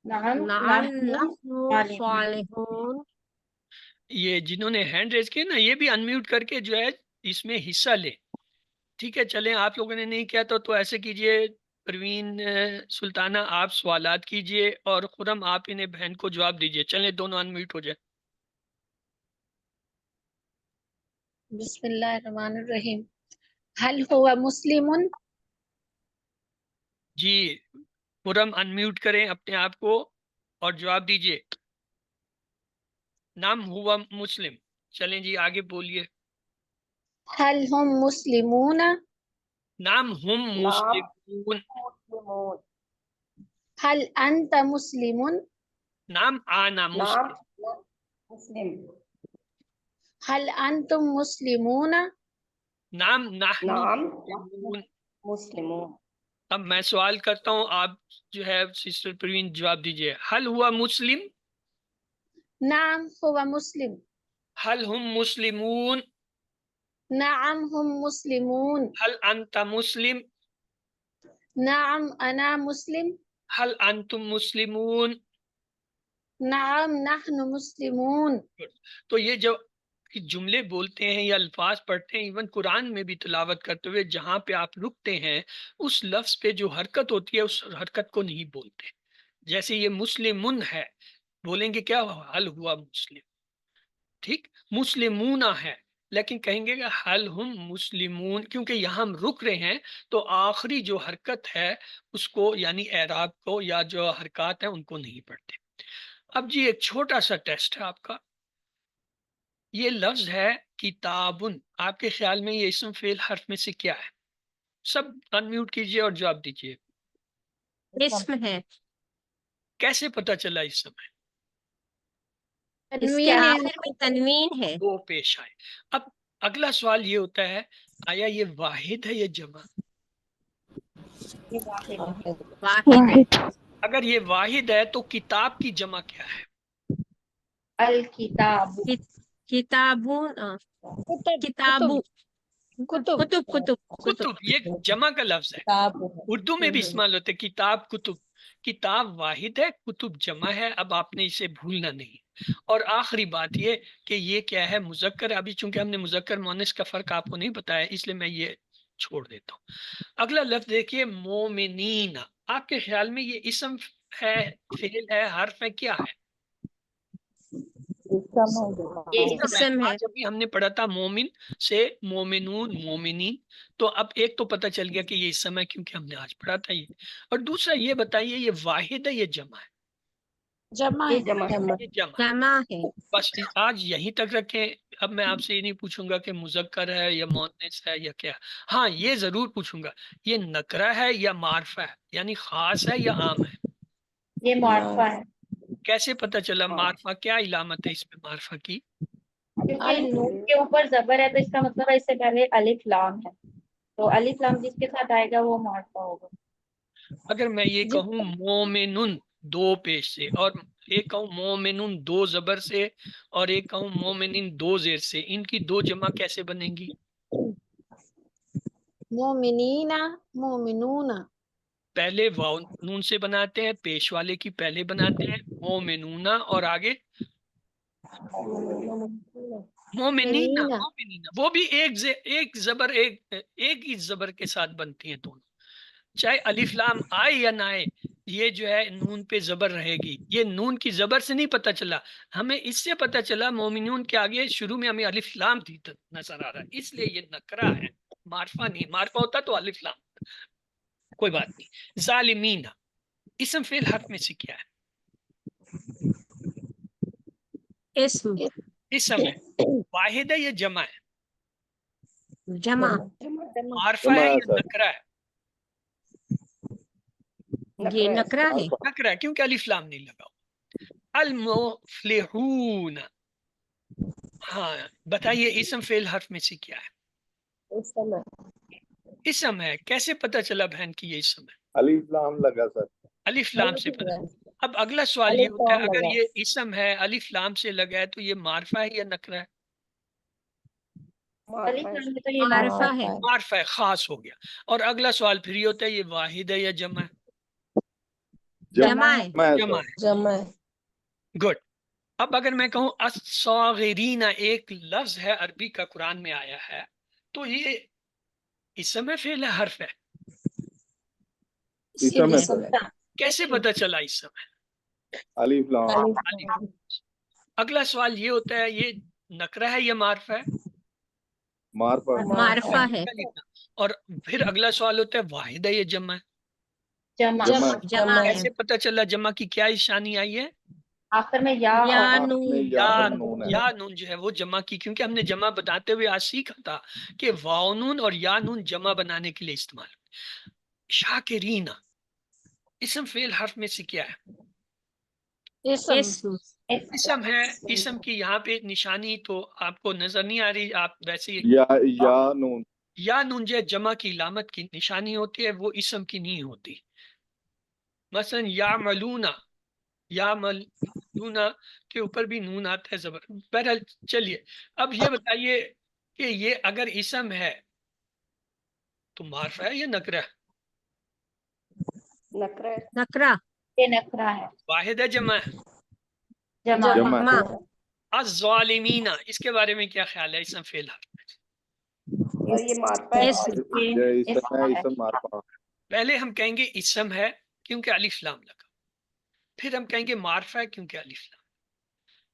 نعم نحن صالحون. یہ جنہوں نے ہینڈ ریز کیے نا، یہ بھی انمیوٹ کر کے جو ہے اس میں حصہ لے. ٹھیک ہے چلیں، آپ لوگوں نے نہیں کیا تو ایسے کیجئے، پروین سلطانہ آپ سوالات کیجئے اور خرم آپ انہیں بہن کو جواب دیجئے. چلیں دونوں انمیوٹ ہو جائیں. بسم اللہ الرحمن الرحیم. هل هو مسلم؟ جی خرم انمیوٹ کریں اپنے آپ کو اور جواب دیجئے. نام ہوا مسلم. چلیں جی آگے بولیے. هل هم مسلمون؟ نام ہم نام مسلمون. مسلمون. هل انت مسلم؟ نام آنا نام مسلم. مسلم. هل انتم مسلمون؟ نام نحن نام مسلمون. مسلمون. اب میں سوال کرتا ہوں، آپ جو ہے سسٹر پروین جواب دیجئے. حل ہوا مسلم؟ نعم هو مسلم. حل ہم مسلمون؟ نعم هم مسلمون. حل انت مسلم؟ نعم انا مسلم. حل انتم مسلمون؟ نعم نحن مسلمون. تو یہ جو جملے بولتے ہیں یا الفاظ پڑھتے ہیں، ایون قرآن میں بھی تلاوت کرتے ہوئے جہاں پہ آپ رکتے ہیں اس لفظ پہ جو حرکت ہوتی ہے اس حرکت کو نہیں بولتے. جیسے یہ مسلمون ہے، بولیں گے کیا حل ہوا مسلم. ٹھیک، مسلمون ہے لیکن کہیں گے کہ حل ہم مسلمون، کیونکہ یہاں ہم رک رہے ہیں تو آخری جو حرکت ہے اس کو یعنی اعراب کو یا جو حرکات ہیں ان کو نہیں پڑھتے. اب جی ایک چھوٹا سا ٹیسٹ ہے آپ کا. یہ لفظ ہے کتابن، آپ کے خیال میں یہ اسم فعل حرف میں سے کیا ہے؟ سب انمیوٹ کیجئے اور جواب دیجئے. اسم ہے. کیسے پتا چلا اسم ہے؟ اس کے تنوین ہے. آخر میں تنوین ہے. دو پیش آئے. اب اگلا سوال یہ ہوتا ہے، آیا یہ واحد ہے یا جمع؟ یہ واحد ہے. واحد. اگر یہ واحد ہے تو کتاب کی جمع کیا ہے؟ الکتاب. کتابون. کتب کتابو. کتب کتب کتب کتب یہ جمع کا لفظ ہے، کتاب اردو میں بھی استعمال ہوتے ہیں کتاب کتب. کتاب واحد ہے، کتب جمع ہے. اب آپ نے اسے بھولنا نہیں. اور آخری بات یہ کہ یہ کیا ہے، مذکر. ابھی چونکہ ہم نے مذکر مؤنث کا فرق آپ کو نہیں بتایا اس لیے میں یہ چھوڑ دیتا ہوں. اگلا لفظ دیکھیے مومنین. آپ کے خیال میں یہ اسم ہے، فعل ہے، حرف ہے، کیا ہے؟ یہ اسم ہے. اسم ہے. آج ابھی ہم نے پڑھا تھا مومن سے مومنون مومنین، تو اب ایک تو پتہ چل گیا کہ یہ اسم ہے کیونکہ ہم نے آج پڑھا تھا یہ. اور دوسرا یہ بتائیے یہ واحد ہے یہ جمع ہے؟ جمع یہ ہے. جمع ہے. یہ جمع ہے. جمع ہے. بس آج یہیں تک رکھیں. اب میں آپ سے یہ نہیں پوچھوں گا کہ مذکر ہے یا مؤنث ہے یا کیا. ہاں یہ ضرور پوچھوں گا یہ نکرہ ہے یا معرفہ ہے، یعنی خاص ہے یا عام ہے؟ یہ معرفہ ہے. کیسے پتہ چلا معرفہ؟ کیا علامت ہے اس میں معرفہ کی؟ کیونکہ نون کے اوپر زبر ہے تو اس کا مطلب ہے اس سے پہلے الف لام ہے، تو الف لام جس کے ساتھ آئے گا وہ معرفہ ہوگا. اگر میں یہ کہوں مومنن دو پیش سے، اور ایک کہوں مومنن دو زبر سے، اور ایک کہوں مومنن دو زیر سے، ان کی دو جمع کیسے بنیں گی؟ مومنین مومنون. پہلے واو نون سے بناتے ہیں، پیش والے کی پہلے بناتے ہیں مومنونا، اور آگے مومنینا. منینا. مومنینا وہ بھی ایک زبر ایک ہی زبر کے ساتھ بنتی ہیں دونوں، چاہے الف لام آئے یا نہ آئے. یہ جو ہے نون پہ زبر رہے گی. یہ نون کی زبر سے نہیں پتہ چلا ہمیں، اس سے پتہ چلا مومنون کے آگے شروع میں ہمیں الف لام تھی نظر آ رہا ہے، اس لیے یہ نکرہ ہے، معرفہ نہیں. معرفہ ہوتا تو الف لام. کوئی بات نہیں. ظالمین اسم فعل حرف میں سے کیا ہے؟ اسم. اسم ہے. واحد ہے یا جمع ہے؟ جمع. معرفہ ہے یا نکرہ ہے؟ یہ نکرہ ہے. نکرہ ہے کیونکہ الف لام نہیں لگا. المفلحون. ہاں بتائیے اسم فعل حرف میں سے کیا ہے؟ اسم ہے. کیسے پتہ چلا بہن کی یہ اسم ہے؟ الف لام لگا سر. الف لام سے پتہ. اب اگلا سوال یہ ہوتا ہے اگر یہ اسم ہے الف لام سے لگا ہے تو یہ معرفہ ہے یا نکرہ ہے؟ معرفہ ہے. معرفہ ہے، خاص ہو گیا. اور اگلا سوال پھر یہ ہوتا ہے یہ واحد ہے یا جمع ہے؟ جمع ہے. جمع ہے. گڈ. اب اگر میں کہوں الصاغرین ایک لفظ ہے عربی کا قرآن میں آیا ہے، تو یہ اسم ہے فعل ہے حرف ہے؟ اسم ہے کیسے پتہ چلا اسم ہے؟ الف لام اگلا سوال یہ ہوتا ہے یہ نکرہ ہے یا معرفہ ہے؟ معرفہ معرفہ ہے اور پھر اگلا سوال ہوتا ہے واحد ہے یہ جمع ہے؟ جمع جمع جمع ہے کیسے پتہ چلا جمع کی کیا نشانی آئی ہے؟ آخر میں یا یا اور نون یا اور نون ہے یا نون جو ہے وہ جمع کی، کیونکہ ہم نے جمع بتاتے ہوئے آج سیکھا تھا کہ واو نون اور یا نون جمع بنانے کے لیے استعمال ہوتے۔ شاکرین اسم فعل حرف میں سے کیا ہے؟ اسم اسم ہے۔ اسم کی یہاں پہ نشانی تو آپ کو نظر نہیں آ رہی، آپ ویسے ہی یا نون یا نون جو ہے جمع کی علامت کی نشانی ہوتی ہے، وہ اسم کی نہیں ہوتی۔ مثلا یا ملونا، یا ملونا کے اوپر بھی نون آتا ہے زبر۔ بہرحال چلیے اب یہ بتائیے کہ یہ اگر اسم ہے تو معرفہ ہے یا نکرہ؟ نکرہ یہ نکرہ ہے، واحد ہے جمع ہے؟ جمع جمع جمع الظالمین اس کے بارے میں کیا خیال ہے؟ اسم فعل حرف میں اسم یہ اسم ہے اسم معرفہ پہلے ہم کہیں گے اسم ہے کیونکہ الف لام لگا، پھر ہم کہیں گے معرفہ ہے کیونکہ الف لام،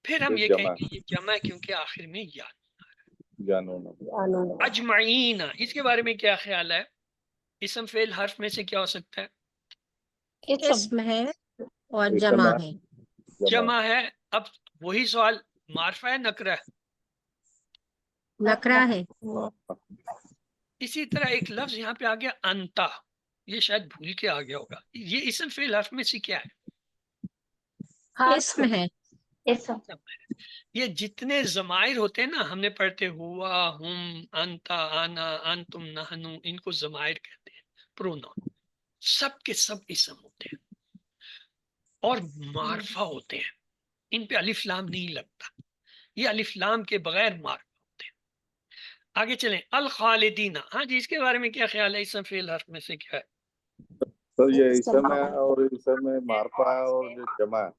پھر ہم یہ کہیں جمع گے یہ جمع ہے کیونکہ آخر میں یا۔ یا نون اجمعین اس کے بارے میں کیا خیال ہے؟ اسم فعل حرف میں سے کیا ہو سکتا ہے؟ اسم ہے اور اسم جمع ہے ہے جمع ہے۔ اب وہی سوال معرفہ ہے نکرہ ہے؟ نکرہ ہے اسی طرح ایک لفظ یہاں پہ آ گیا انتا، یہ شاید بھول کے آ گیا ہوگا، یہ اسم فعل حرف میں سے کیا ہے؟ اسم ہے اسم یہ جتنے ضمائر ہوتے ہیں نا، ہم نے پڑھتے ہوا، ہم، انتا، آنا، انتم، نحنو، ان کو ضمائر کہتے ہیں، پروناؤن، سب کے سب اسم ہوتے ہیں اور معرفہ ہوتے ہیں، ان پہ الف لام نہیں لگتا، یہ الف لام کے بغیر معرفہ ہوتے ہیں۔ آگے چلیں الخالدین، ہاں جی اس کے بارے میں کیا خیال ہے؟ اسم فعل حرف میں سے کیا ہے؟ تو یہ اسم ہے اور اسم میں معرفہ ہے اور جو جمع ہے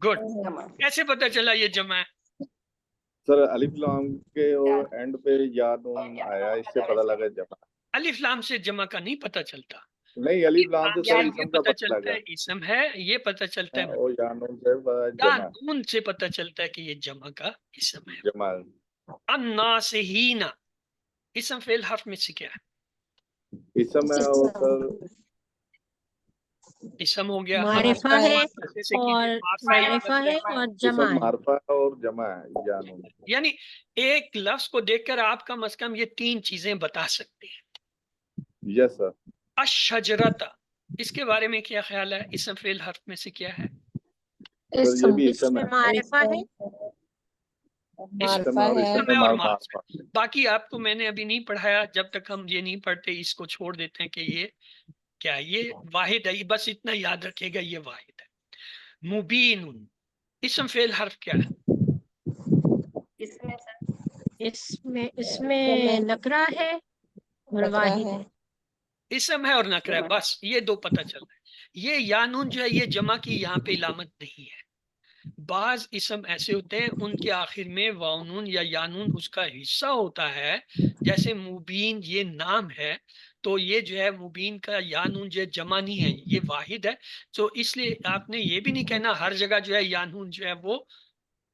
گڈ، کیسے پتہ چلا یہ جمع ہے؟ سر الف لام کے اور اینڈ پہ یا نون آیا، اس سے پتہ لگا جمع ہے۔ الف لام سے جمع کا نہیں پتہ چلتا، نہیں الف لام سے سر یہ اسم کا پتہ پتہ چلتا لگا ہے اسم ہے، یہ پتہ چلتا ہے اور یا نون سے یا جمع نون سے پتہ چلتا ہے کہ یہ جمع کا اسم ہے۔ جمع الناسہین اسم فعل حرف میں سے کیا ہے؟ اسم ہے اور سر اسم ہو گیا، معرفہ ہے جیسے اور معرفہ ہے اور جمع اسم ہے معرفہ ہے اور جمع ہے یا نون یعنی ایک لفظ کو دیکھ کر آپ کم از کم یہ تین چیزیں بتا سکتے ہیں۔ یس سر الشجرت اس کے بارے میں کیا خیال ہے؟ اسم فعل حرف میں سے کیا ہے؟ سر یہ بھی اس اسم میں ہے معرفہ ہے اسم اور اسم اسم میں ہے اور معرفہ معرفہ۔ باقی آپ کو میں نے ابھی نہیں پڑھایا، جب تک ہم یہ نہیں پڑھتے اس کو چھوڑ دیتے ہیں کہ یہ کیا ہے، یہ واحد ہے، بس اتنا یاد رکھے گا یہ واحد ہے۔ مبین اسم فعل حرف کیا ہے؟ اس میں نکرہ ہے اور واحد ہے اسم ہے اور نکرہ ہے، بس یہ دو پتہ چل رہا ہے۔ یہ یا نون جو ہے یہ جمع کی یہاں پہ علامت نہیں ہے۔ بعض اسم ایسے ہوتے ہیں ان کے آخر میں واو نون یا یا نون اس کا حصہ ہوتا ہے، جیسے مبین یہ نام ہے تو یہ جو ہے مبین کا یا نون جو ہے جمع نہیں ہے، یہ واحد ہے، تو اس لیے آپ نے یہ بھی نہیں کہنا ہر جگہ جو ہے یا نون جو ہے وہ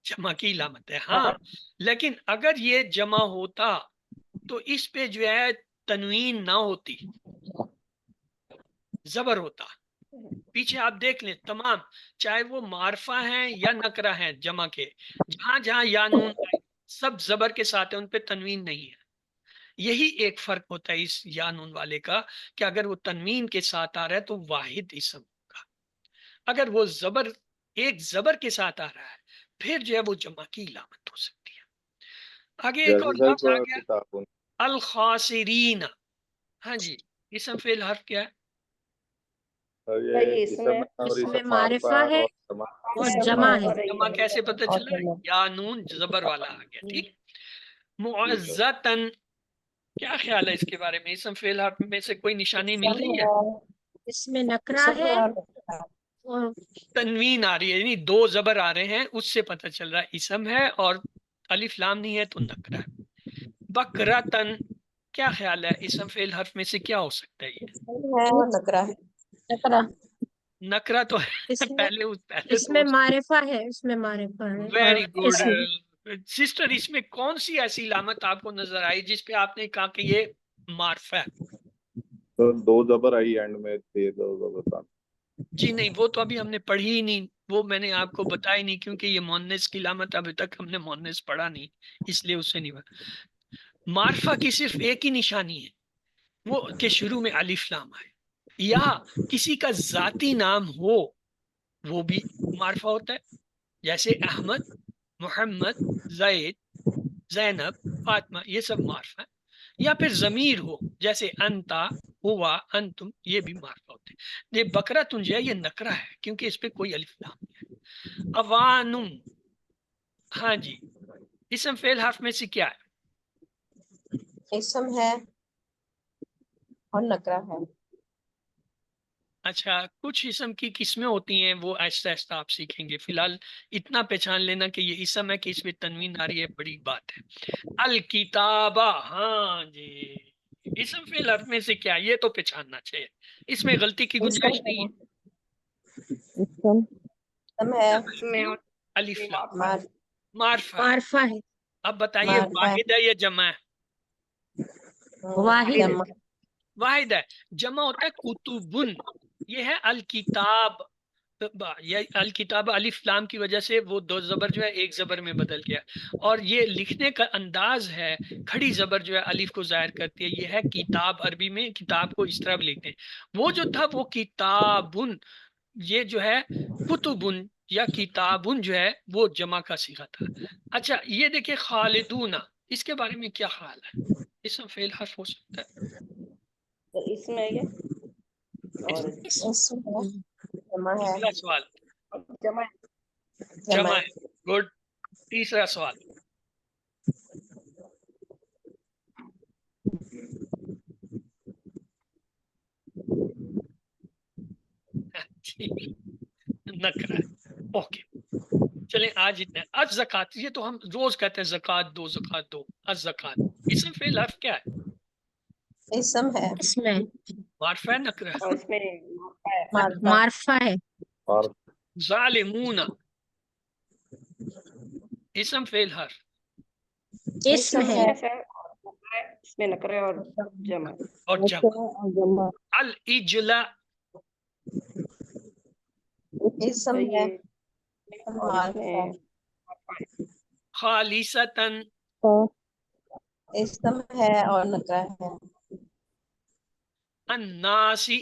جمع کی علامت ہے۔ ہاں لیکن اگر یہ جمع ہوتا تو اس پہ جو ہے تنوین نہ ہوتی، زبر ہوتا۔ پیچھے آپ دیکھ لیں تمام چاہے وہ معرفہ ہیں یا نکرہ ہیں جمع کے، جہاں جہاں یا نون سب زبر کے ساتھ ہیں، ان پہ تنوین نہیں ہے۔ یہی ایک فرق ہوتا ہے اس یا نون والے کا کہ اگر وہ تنوین کے ساتھ آ رہا ہے تو واحد اسم ہوگا، اگر وہ زبر ایک زبر کے ساتھ آ رہا ہے پھر جو ہے وہ جمع کی علامت ہو سکتی ہے۔ آگے ایک اور لفظ آ گیا کتاب الخاسرین، ہاں جی اسم فعل حرف کیا ہے؟ یہ اسم ہے اور اس میں اسم معرفہ معرفہ ہے اور جمع اور جمع ہے جمع کیسے پتہ چلا؟ یا نون زبر والا آ گیا، ٹھیک۔ معزتن کیا خیال ہے اس کے بارے میں؟ اسم فعل حرف میں سے کوئی نشانی مل رہی ہے؟ اس میں نکرہ ہے اور تنوین آ رہی ہے، یعنی دو زبر آ رہے ہیں، اس سے پتہ چل رہا ہے اسم ہے، اور الف لام نہیں ہے تو نکرہ ہے۔ بکرتن کیا خیال ہے اسم فعل حرف میں سے کیا ہو سکتا ہے؟ یہ ہے اور نکرا ہے. نکرہ. نکرا تو اس میں پہلے اس میں معرفہ ہے، اس میں معرفہ ہے. ویری اور گڈ اسم سسٹر. اس میں کون سی ایسی علامت آپ کو نظر آئی جس پہ آپ نے کہا کہ یہ معرفہ ہے؟ تو دو زبر آئی اینڈ میں تھے، دو زبر تھا. جی نہیں، وہ تو ابھی ہم نے پڑھی ہی نہیں، وہ میں نے آپ کو بتائی نہیں، کیونکہ یہ مونس کی علامت ابھی تک ہم نے مونس پڑھا نہیں، اس لیے اس سے نہیں بتا. معرفہ کی صرف ایک ہی نشانی ہے، وہ کہ شروع میں الف لام آئے، یا کسی کا ذاتی نام ہو وہ بھی معرفہ ہوتا ہے، جیسے احمد، محمد، زید، زینب، فاطمہ، یہ سب معرفہ ہے. یا پھر ضمیر ہو جیسے انتا، ہوا، انتم، یہ بھی معرفہ ہوتے ہیں. یہ بکرا تن جو ہے یہ نکرا ہے کیونکہ اس پہ کوئی الف لام نہیں ہے. اوانم، ہاں جی، اسم فعل حرف میں سے کیا ہے؟ اسم ہے اور نکرا ہے. اچھا، کچھ اسم کی قسمیں ہوتی ہیں وہ آہستہ آہستہ آپ سیکھیں گے. فی الحال اتنا پہچان لینا کہ یہ اسم ہے کہ اس میں تنوین آ رہی ہے، بڑی بات ہے. الکتابہ، ہاں جی، اسم فعل حرف میں سے کیا، یہ تو پہچاننا چاہیے، اس میں غلطی کی گنجائش نہیں ہے. اسم ہے اس میں الف لام، مار- معرفہ. معرفہ ہے. اب بتائیے معرفہ ہے. واحد ہے یا جمع ہے؟ واحد. جمع. واحد ہے. جمع ہوتا ہے کتبن، یہ ہے الکتاب. یہ الکتاب الف لام کی وجہ سے وہ دو زبر جو ہے ایک زبر میں بدل گیا، اور یہ لکھنے کا انداز ہے، کھڑی زبر جو ہے الف کو ظاہر کرتی ہے، یہ ہے کتاب. عربی میں کتاب کو اس طرح بھی لکھتے ہیں. وہ جو تھا وہ کتابن، یہ جو ہے کتبن یا کتابن جو ہے وہ جمع کا صیغہ تھا. اچھا یہ دیکھیں خالدون، اس کے بارے میں کیا خیال ہے؟ اسم فعل حرف ہو سکتا ہے؟ تو اس میں یہ اور اسم ہے، جمع ہے. اگلا سوال. جمع جمع ہے. ہے، گڈ. تیسرا سوال. نکرا ہے. اوکے چلیں آج اتنا. از زکات، یہ تو ہم روز کہتے ہیں زکات دو، زکات دو. از زکات اسم فعل حرف کیا ہے؟ اسم ہے. اس میں معرفہ ہے، نکرا ہے؟ اور اس میں معرفہ. معرفہ ہے. اور ظالمون اسم فعل حرف. اسم ہے. اس میں نکرے اور جمع. اور جمع. الاجلا اسم ہے معرفہ. خالصتاً اسم ہے اور نکرا ہے. الناسی،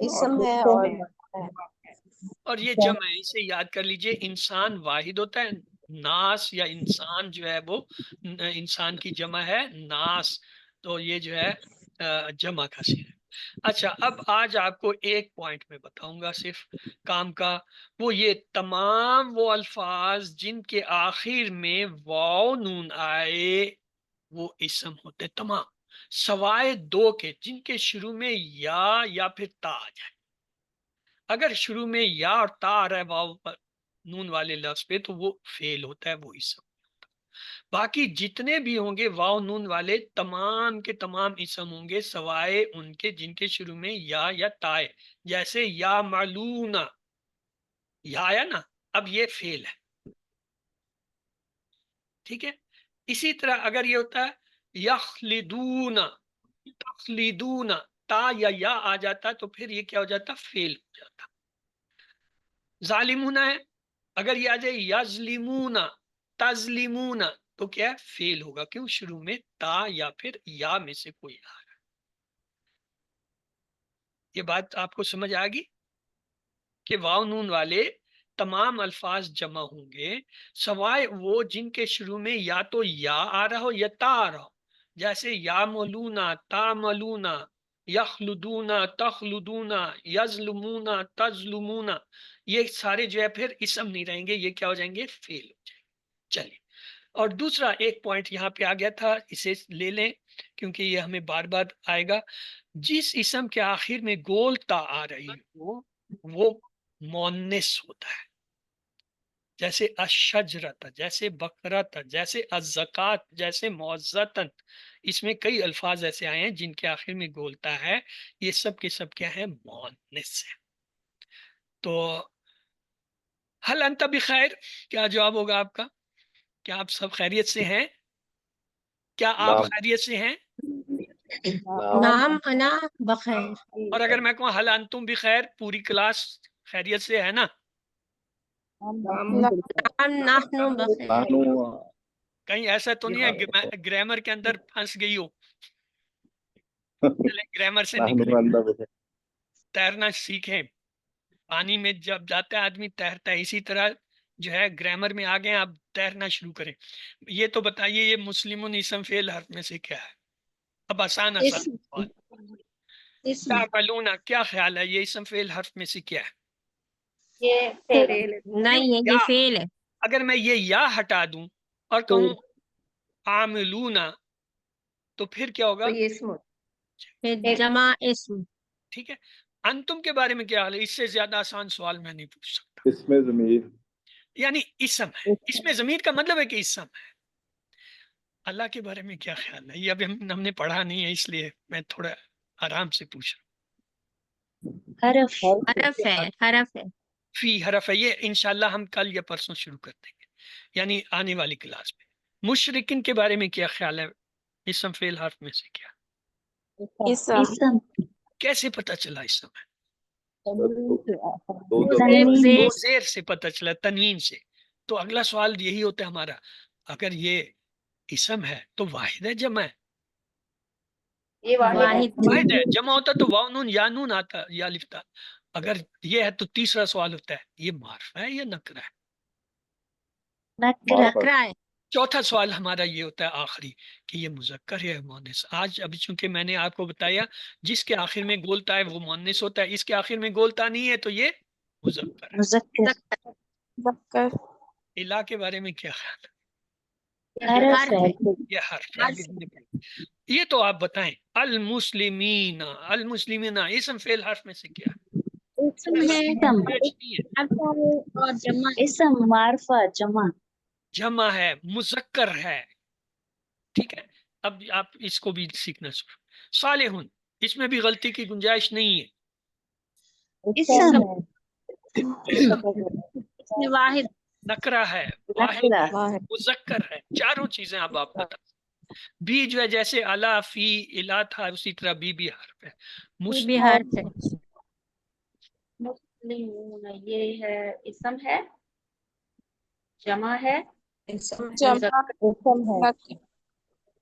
اسم ہے اور نکرا ہے. اور یہ جمع ہے، اسے یاد کر لیجئے. انسان واحد ہوتا ہے، ناس یا انسان جو ہے وہ انسان کی جمع ہے ناس، تو یہ جو ہے جمع کا صیغہ ہے. اچھا اب آج آپ کو ایک پوائنٹ میں بتاؤں گا صرف کام کا، وہ یہ تمام وہ الفاظ جن کے آخر میں واو نون آئے وہ اسم ہوتے تمام، سوائے دو کے جن کے شروع میں یا پھر تا آ جائے. اگر شروع میں یا اور تا آ رہا ہے واو پر نون والے لفظ پہ تو وہ فعل ہوتا ہے، وہ اسم. باقی جتنے بھی ہوں گے واو نون والے تمام کے تمام اسم ہوں گے سوائے ان کے جن کے شروع میں یا تا ہے. جیسے یا معلوم، یا آیا نا، اب یہ فعل ہے، ٹھیک ہے. اسی طرح اگر یہ ہوتا ہے یخلدون، تخلدون، تا یا آ جاتا تو پھر یہ کیا ہو جاتا؟ فعل ہو جاتا. ظالمون ہے، اگر یہ آ جائے یظلمون، تظلمون، تو کیا ہے؟ فعل ہوگا. کیوں؟ شروع میں تا یا پھر یا میں سے کوئی آ رہا. یہ بات آپ کو سمجھ آ گئی کہ واو نون والے تمام الفاظ جمع ہوں گے سوائے وہ جن کے شروع میں یا تو یا آ رہا ہو یا تا آ رہا ہو. جیسے یا ملونا، تا ملونا، یخلدونا، تخلدونا، یظلمونا، تظلمونا، یہ سارے جو ہے پھر اسم نہیں رہیں گے، یہ کیا ہو جائیں گے؟ فعل ہو جائیں گے. چلیے، اور دوسرا ایک پوائنٹ یہاں پہ آ گیا تھا، اسے لے لیں کیونکہ یہ ہمیں بار بار آئے گا. جس اسم کے آخر میں گول تا آ رہی ہو وہ مونس ہوتا ہے. جیسے الشجرت، جیسے بقرت، جیسے الزکات، جیسے معزتن. اس میں کئی الفاظ ایسے آئے ہیں جن کے آخر میں گولتا ہے، یہ سب کے سب کیا ہے؟ مؤنث ہے. تو حل انت بخیر، کیا جواب ہوگا آپ کا؟ کیا آپ سب خیریت سے ہیں؟ کیا آپ نعم خیریت سے ہیں؟ نعم نعم انا بخیر. اور اگر میں کہوں حل انتم بخیر، پوری کلاس خیریت سے ہے نا؟ نعم نحن بخیر. نانو کہیں ایسا تو نہیں ہے گرامر کے اندر پھنس گئی ہو؟ چلے گرامر سے نانو نکلیں، اندر بخیر. تیرنا سیکھیں. پانی میں جب جاتا ہے آدمی تیرتا ہے، اسی طرح جو ہے گرامر میں آ گئے آپ تیرنا شروع کریں. یہ تو بتائیے یہ مسلمون اسم فعل حرف میں سے کیا ہے؟ اب آسان آسان اسم سوال. اسم تعملون، کیا خیال ہے یہ اسم فعل حرف میں سے کیا ہے؟ یہ فعل ہے. نہیں ہے، یا یہ فعل ہے. اگر میں یہ یا ہٹا دوں اور کہوں عاملون تو پھر کیا ہوگا؟ پھر جمع اسم. ٹھیک ہے. انتم کے بارے میں کیا حال ہے؟ اس سے زیادہ آسان سوال میں نہیں پوچھ سکتا. اس میں ضمیر یعنی اسم ہے، اس میں ضمیر کا مطلب ہے کہ اسم ہے. اللہ کے بارے میں کیا خیال ہے؟ یہ ابھی ہم نے پڑھا نہیں ہے، اس لیے میں تھوڑا آرام سے پوچھ رہا حرف حرف ہے، حرف ہے. ہوں. فی حرف ہے، یہ انشاءاللہ ہم کل یا پرسوں شروع کر دیں گے، یعنی آنے والی کلاس میں. مشرکین کے بارے میں کیا خیال ہے؟ اسم فعل حرف میں سے کیا؟ اسم کیسے پتہ چلا اسم ہے؟ دو زیر دو زیر سے پتہ چلا، تنوین سے. تو اگلا سوال یہی ہوتا ہے ہمارا، اگر یہ اسم ہے تو واحد ہے جمع ہے؟ یہ واحد واحد واحد ہے. جمع ہوتا تو واو نون یا نون آتا یا لفتا. اگر یہ ہے تو تیسرا سوال ہوتا ہے یہ معرفہ ہے یا نکرہ ہے؟ نکرہ ہے. چوتھا سوال ہمارا یہ ہوتا ہے آخری کہ یہ مذکر ہے یا مؤنث. آج ابھی چونکہ میں نے آپ کو بتایا جس کے آخر میں گولتا ہے وہ مؤنث ہوتا ہے، اس کے آخر میں گولتا نہیں ہے تو یہ مذکر ہے. مذکر الہ کے بارے میں کیا خیال ہے؟ حرف ہے. یہ حرف ہے. یہ تو آپ بتائیں. المسلمین، المسلمین اسم فعل حرف میں سے کیا ہے؟ اسم ہے اور جمع اسم معرفہ جمع جمع ہے، مذکر ہے. ٹھیک ہے. اب آپ اس کو بھی سیکھنا شروع. صالحون، اس میں بھی غلطی کی گنجائش نہیں ہے. اسم اس میں واحد نکرہ ہے، واحد ہے، مذکر ہے. چاروں چیزیں اب آپ بتا. بھی جو ہے جیسے الا فی الا تھا اسی طرح بھی حرف ہے. یہ بھی حرف ہے. مسلمون یہ ہے اسم ہے، جمع ہے،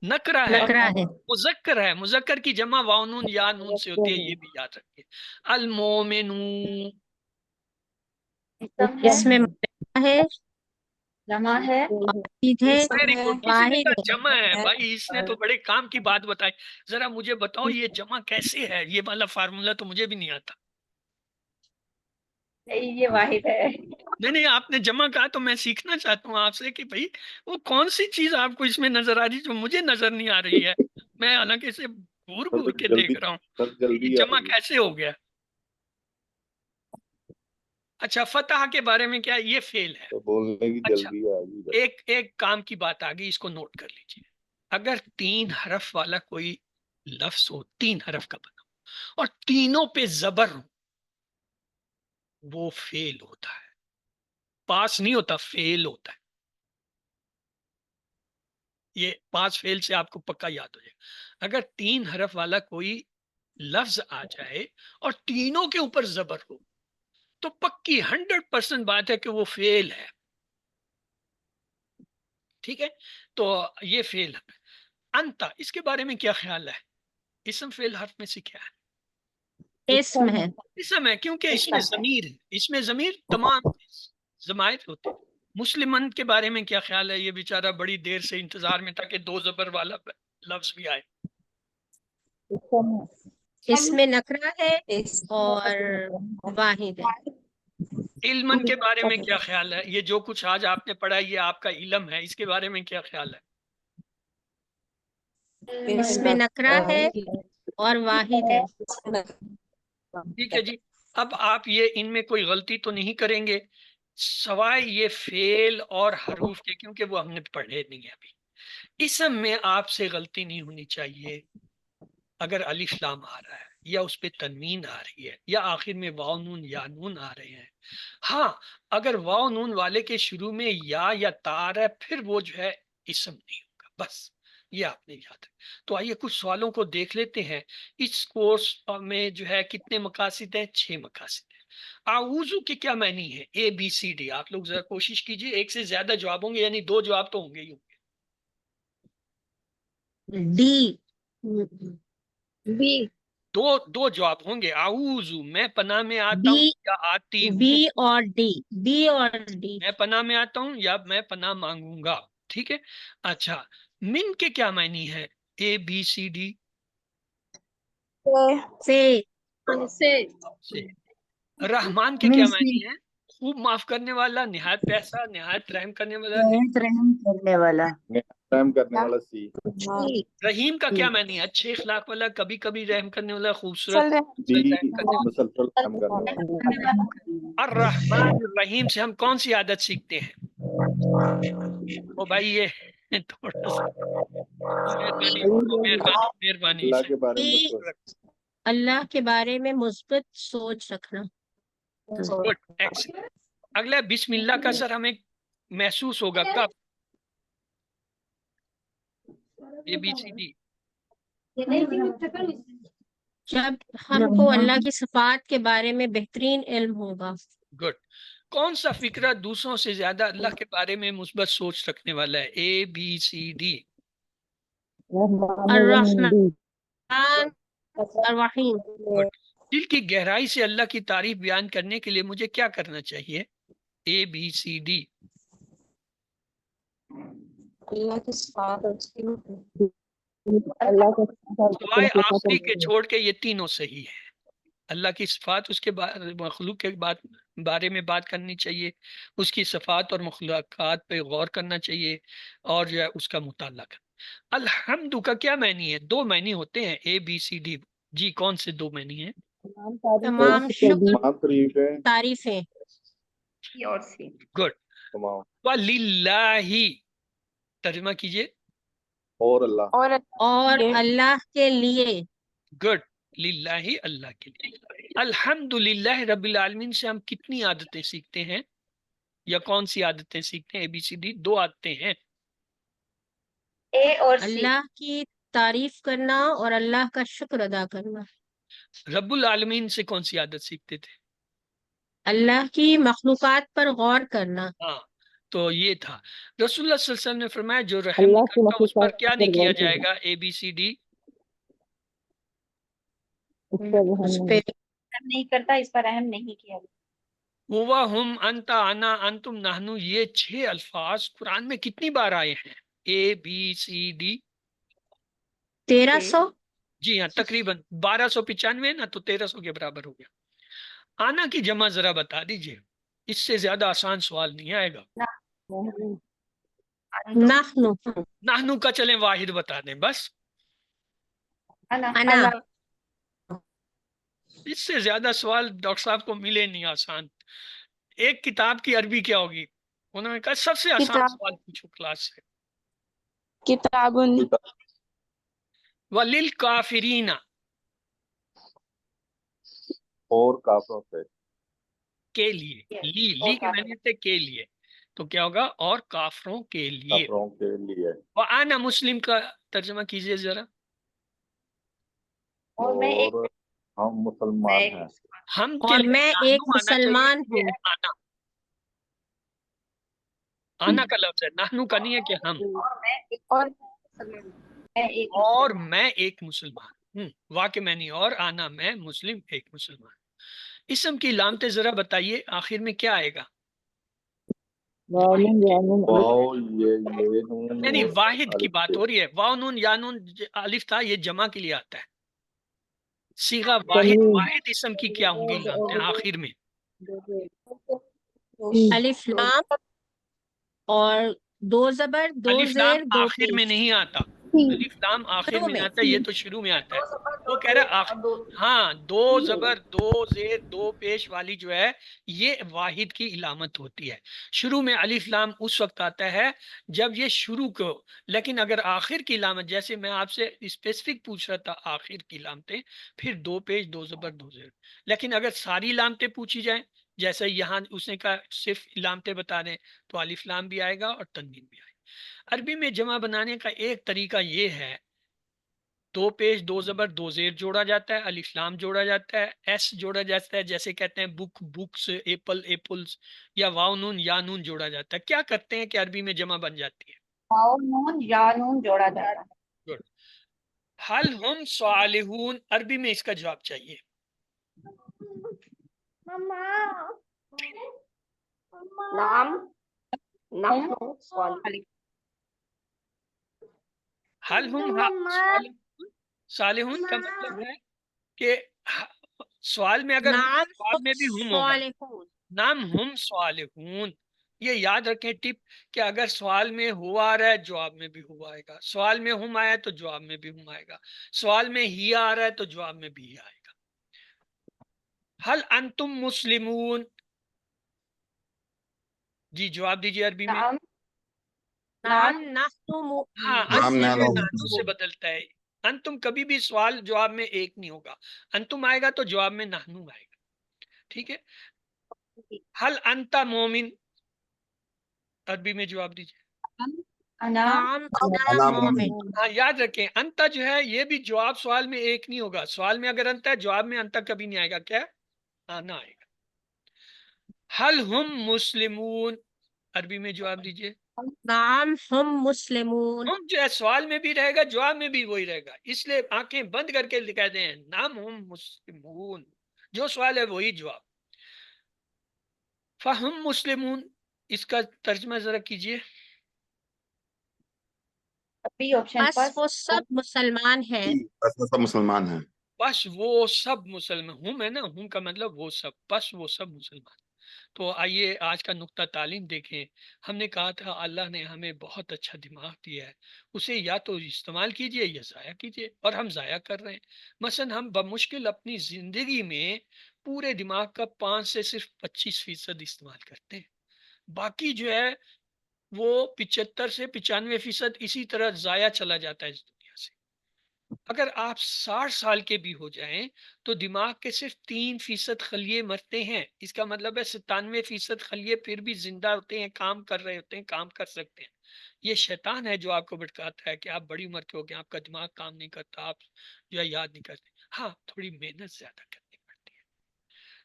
نکرہ ہے، نکرہ ہے. مذکر ہے. مذکر کی جمع واو نون یا نون سے ہوتی ہے، یہ بھی یاد رکھیے. المومنون، اسم ہے، اس میں معرفہ ہے، جمع ہے، واحد ہے. Very good. کسی نے واحد کہا ہے. جمع ہے. بھائی اس نے تو بڑے کام کی بات بتائی. ذرا مجھے بتاؤ یہ جمع کیسے ہے؟ یہ والا فارمولا تو مجھے بھی نہیں آتا. یہ واحد ہے. نہیں آپ نے جمع کہا تو میں سیکھنا چاہتا ہوں آپ سے کہ بھائی وہ کون سی چیز آپ کو اس میں نظر آ رہی جو مجھے نظر نہیں آ رہی ہے. میں حالانکہ اسے گور گور کے دیکھ رہا ہوں سر کہ جلدی یہ آ جمع رہی ہے. کیسے ہو گیا. اچھا فتح کے بارے میں کیا؟ یہ فعل ہے. تو بولنے کی اچھا جلدی آ گئی. ایک کام کی بات آ گئی، اس کو نوٹ کر لیجیے. اگر 3 حرف والا کوئی لفظ ہو، 3 حرف کا بنا ہو اور تینوں پہ زبر ہو، وہ فعل ہوتا ہے. پاس نہیں ہوتا، فعل ہوتا ہے. یہ 5 فعل سے آپ کو پکا یاد ہو جائے. اگر 3 حرف والا کوئی لفظ آ جائے اور تینوں کے اوپر زبر ہو تو پکی 100% بات ہے کہ وہ فعل ہے. ٹھیک ہے. تو یہ فعل ہے. انتا، اس کے بارے میں کیا خیال ہے؟ اسم فعل حرف میں سے کیا ہے؟ اسم ہے. اسم ہے کیونکہ اس میں ضمیر ہے. اس میں ضمیر تمام ضمائر ہوتے ہیں. مسلمان کے بارے میں کیا خیال ہے؟ یہ بیچارہ بڑی دیر سے انتظار میں تھا کہ 2 زبر والا لفظ بھی آئے. اس میں نکرہ ہے اور واحد ہے. علمن کے بارے میں کیا خیال ہے؟ یہ جو کچھ آج آپ نے پڑھا یہ آپ کا علم ہے، اس کے بارے میں کیا خیال ہے؟ اس میں نکرہ ہے اور واحد ہے. ٹھیک ہے جی. اب آپ یہ ان میں کوئی غلطی تو نہیں کریں گے سوائے یہ فعل اور حروف کے، کیونکہ وہ ہم نے پڑھے نہیں ہیں ابھی۔ اسم میں آپ سے غلطی نہیں ہونی چاہیے اگر الف لام آ رہا ہے یا اس پہ تنوین آ رہی ہے یا آخر میں واو نون یا نون آ رہے ہیں۔ ہاں اگر واو نون والے کے شروع میں یا تا آ رہا ہے پھر وہ جو ہے اسم نہیں ہوگا، بس یہ آپ نے یاد ہے۔ تو آئیے کچھ سوالوں کو دیکھ لیتے ہیں۔ اس کورس میں جو ہے کتنے مقاصد ہیں؟ 6 مقاصد ہیں۔ اعوذ کے کیا معنی ہے؟ اے بی سی ڈی۔ آپ لوگ ذرا کوشش کیجئے، ایک سے زیادہ جواب ہوں گے، یعنی 2 جواب تو ہوں گے ہی ہوں گے۔ ڈی بی دو جواب ہوں گے۔ اعوذ میں پناہ میں آتا بی ہوں یا آتی ہوں، بی اور ڈی، بی اور ڈی۔ میں پناہ میں آتا ہوں یا میں پناہ مانگوں گا، ٹھیک ہے۔ اچھا من کے کیا معنی ہے؟ اے بی سی ڈی سے سے۔ رحمان کے کیا معنی ہے؟ خوب معاف کرنے والا، نہایت پیاسا، نہایت رحم کرنے والا۔ رحم کرنے والا، رحم کرنے والا سی۔ رحیم کا کیا معنی ہے؟ اچھے اخلاق والا، کبھی کبھی رحم کرنے والا، خوبصورت بی رحم کرنے والا۔ مسلسل رحم کرنے والا۔ الرحمن الرحیم سے ہم کون سی عادت سیکھتے ہیں؟ او بھائی یہ تھوڑا سا مہربانی اللہ سے۔ کے بارے میں مثبت، اللہ کے بارے میں مثبت سوچ رکھنا۔ Good, excellent. اگلا بسم اللہ کا سر ہمیں محسوس ہوگا کب؟ اے بی سی ڈی۔ جب ہم کو اللہ کی صفات کے بارے میں بہترین علم ہوگا۔ گڈ۔ کون سا فکرہ دوسروں سے زیادہ اللہ کے بارے میں مثبت سوچ رکھنے والا ہے؟ اے بی سی ڈی۔ الرحمن الرحیم۔ Good. دل کی گہرائی سے اللہ کی تعریف بیان کرنے کے لیے مجھے کیا کرنا چاہیے؟ اے بی سی ڈی۔ اللہ کی صفات سوائے آخری کے چھوڑ کے یہ تینوں صحیح ہے۔ اللہ کی صفات، اس کے مخلوق کے بارے میں بات کرنی چاہیے، اس کی صفات اور مخلوقات پہ غور کرنا چاہیے، اور جو ہے اس کا مطالعہ کرنا۔ الحمد کا کیا معنی ہے؟ 2 معنی ہوتے ہیں اے بی سی ڈی۔ جی کون سے 2 معنی ہیں؟ تمام شکر تعریفیں، تعریفیں۔ اور سی گڈ۔ تمام، وَلِلَّهِ ترجمہ کیجئے۔ اور اللہ، اور اللہ کے لیے۔ گڈ، للہ اللہ کے لیے۔ الحمد للہ رب العالمین سے ہم کتنی عادتیں سیکھتے ہیں یا کون سی عادتیں سیکھتے ہیں؟ اے بی سی ڈی 2 عادتیں ہیں۔ اے اور سی۔ اللہ کی تعریف کرنا اور اللہ کا شکر ادا کرنا۔ رب العالمین سے کون سی عادت سیکھتے تھے؟ اللہ کی مخلوقات پر غور کرنا۔ ہاں تو یہ تھا۔ رسول اللہ صلی اللہ علیہ وسلم نے فرمایا جو رحم نہیں کرتا اس پر کیا نہیں کیا جائے گا؟ اے بی سی ڈی۔ اس پہ نہیں کرتا، اس پر رحم نہیں کیا۔ ہوا، ہم، انتا، انا، انتم، نحنو، یہ 6 الفاظ قرآن میں کتنی بار آئے ہیں؟ اے بی سی ڈی۔ 1300۔ جی ہاں، تقریباً 1295 نا، تو 1300 کے برابر ہو گیا۔ آنا کی جمع ذرا بتا دیجئے، اس سے زیادہ آسان سوال نہیں آئے گا۔ نحنو۔ نحنو کا چلیں واحد بتا دیں بس، انا۔ اس سے زیادہ سوال ڈاکٹر صاحب کو ملے نہیں آسان۔ ایک کتاب کی عربی کیا ہوگی؟ انہوں نے کہا سب سے آسان سوال پوچھو کلاس سے۔ کتاب وَلِلْكَافِرِينَ اور کافروں سے، کے لیے، لی کے معنی سے کے لیے، تو کیا ہوگا؟ اور کافروں کے لیے۔ کافروں کے لیے، وَأَنَا مسلم کا ترجمہ کیجئے ذرا۔ اور میں ایک اور ہم مسلمان ہیں۔ ہم کے اور لیے میں نحنو ایک آنا چاہیے، مسلمان یہ ہوں۔ ہے آنا۔ آنا کا لفظ ہے، نحنو کا نہیں ہے کہ ہم۔ اور میں ایک مسلمان ہوں، وا کے معنی اور، آنا میں، مسلم ایک مسلمان۔ اسم کی علامتیں ذرا بتائیے، آخر میں کیا آئے گا؟ واو، یہ نون یعنی اور واحد کی الف بات سے۔ ہو رہی ہے۔ واو نون یا نون الف تھا، یہ جمع کے لیے آتا ہے۔ صیغہ واحد اسم کی کیا ہوں گی علامتیں آخر میں؟ الف لام اور 2 زبر 2 الف زیر لام 2 آخر میں نہیں آتا، الف لام آخر شروع میں میں آتا ہے، یہ تو شروع میں آتا ہے. وہ کہہ رہا ہاں دو زبر دو زیر دو پیش والی جو ہے یہ واحد کی علامت ہوتی ہے. شروع میں الف لام اس وقت آتا ہے جب یہ شروع کو، لیکن اگر آخر کی علامت، جیسے میں آپ سے اسپیسیفک پوچھ رہا تھا آخر کی علامتیں، پھر دو پیش دو زبر دو زیر، لیکن اگر ساری علامتیں پوچھی جائیں جیسے یہاں اس نے کہا صرف علامتیں بتا دیں تو الف لام بھی آئے گا اور تنوین بھی آئے گا. عربی میں جمع بنانے کا ایک طریقہ یہ ہے، دو پیش دو زبر دو زیر جوڑا جاتا ہے، الف لام جوڑا جاتا ہے، ایس جوڑا جاتا ہے، جیسے کہتے ہیں بک بکس، ایپل ایپلز، یا واو نون یا نون جوڑا جاتا ہے. کیا کرتے ہیں کہ عربی میں جمع بن جاتی ہے؟ واو نون یا نون جوڑا جاتا ہے. Good. حل ہم صالحون، عربی میں اس کا جواب چاہیے. نعم نحن صالحون. حل ہم صالحون کا مطلب ہے کہ سوال میں اگر ہم، نعم جواب میں بھی ہم ہوگا. صالحون. نام ہم صالحون، یہ یاد رکھیں ٹپ کہ اگر سوال میں ہوا آ رہا ہے جواب میں بھی ہوا آئے گا، سوال میں ہم آیا ہے تو جواب میں بھی ہم آئے گا، سوال میں ہی آ رہا ہے تو جواب میں بھی ہی آئے گا. حل انتم مسلمون، جی جواب دیجیے عربی میں. نعم نعم نحن ہاں مسلمون. انتم سے بدلتا ہے. انتم کبھی بھی سوال جواب میں ایک نہیں ہوگا، انتم آئے گا تو جواب میں نحنو آئے گا. ٹھیک ہے. حل انت مومن، عربی میں جواب دیجیے. انا نعم انا مومن. ہاں یاد رکھیں انتا جو ہے یہ بھی جواب سوال میں ایک نہیں ہوگا، سوال میں اگر انتا ہے جواب میں انتا کبھی نہیں آئے گا. کیا آنا آئے گا. حل ہم مسلمون، عربی میں جواب دیجیے. نعم ہم مسلمون. ہم جو ہے سوال میں بھی رہے گا جواب میں بھی وہی رہے گا، اس لیے آنکھیں بند کر کے کہہ دیں نام ہم مسلمون، جو سوال ہے وہی جواب. فہم مسلمون، اس کا ترجمہ ذرا کیجیے. ابھی آپشن بس وہ سب مسلمان ہیں. سب مسلمان ہیں. بس وہ سب مسلمان، ہم ہے نا، ہم کا مطلب وہ سب، بس وہ سب مسلمان. تو آئیے آج کا نقطہ تعلیم دیکھیں. ہم نے کہا تھا اللہ نے ہمیں بہت اچھا دماغ دیا ہے، اسے یا تو استعمال کیجئے یا ضائع کیجئے، اور ہم ضائع کر رہے ہیں. مثلا ہم بمشکل اپنی زندگی میں پورے دماغ کا 5 سے صرف 25% استعمال کرتے ہیں، باقی جو ہے وہ 75 سے 95% اسی طرح ضائع چلا جاتا ہے اس دنیا سے. اگر آپ 60 سال کے بھی ہو جائیں تو دماغ کے صرف 3% خلیے مرتے ہیں، اس کا مطلب ہے 97% خلیے پھر بھی زندہ ہوتے ہیں، کام کر رہے ہوتے ہیں، کام کر سکتے ہیں. یہ شیطان ہے جو آپ کو بھٹکاتا ہے کہ آپ بڑی عمر کے ہو گئے، آپ کا دماغ کام نہیں کرتا، آپ جو ہے یاد نہیں کرتے. ہاں تھوڑی محنت زیادہ کرنی پڑتی ہے.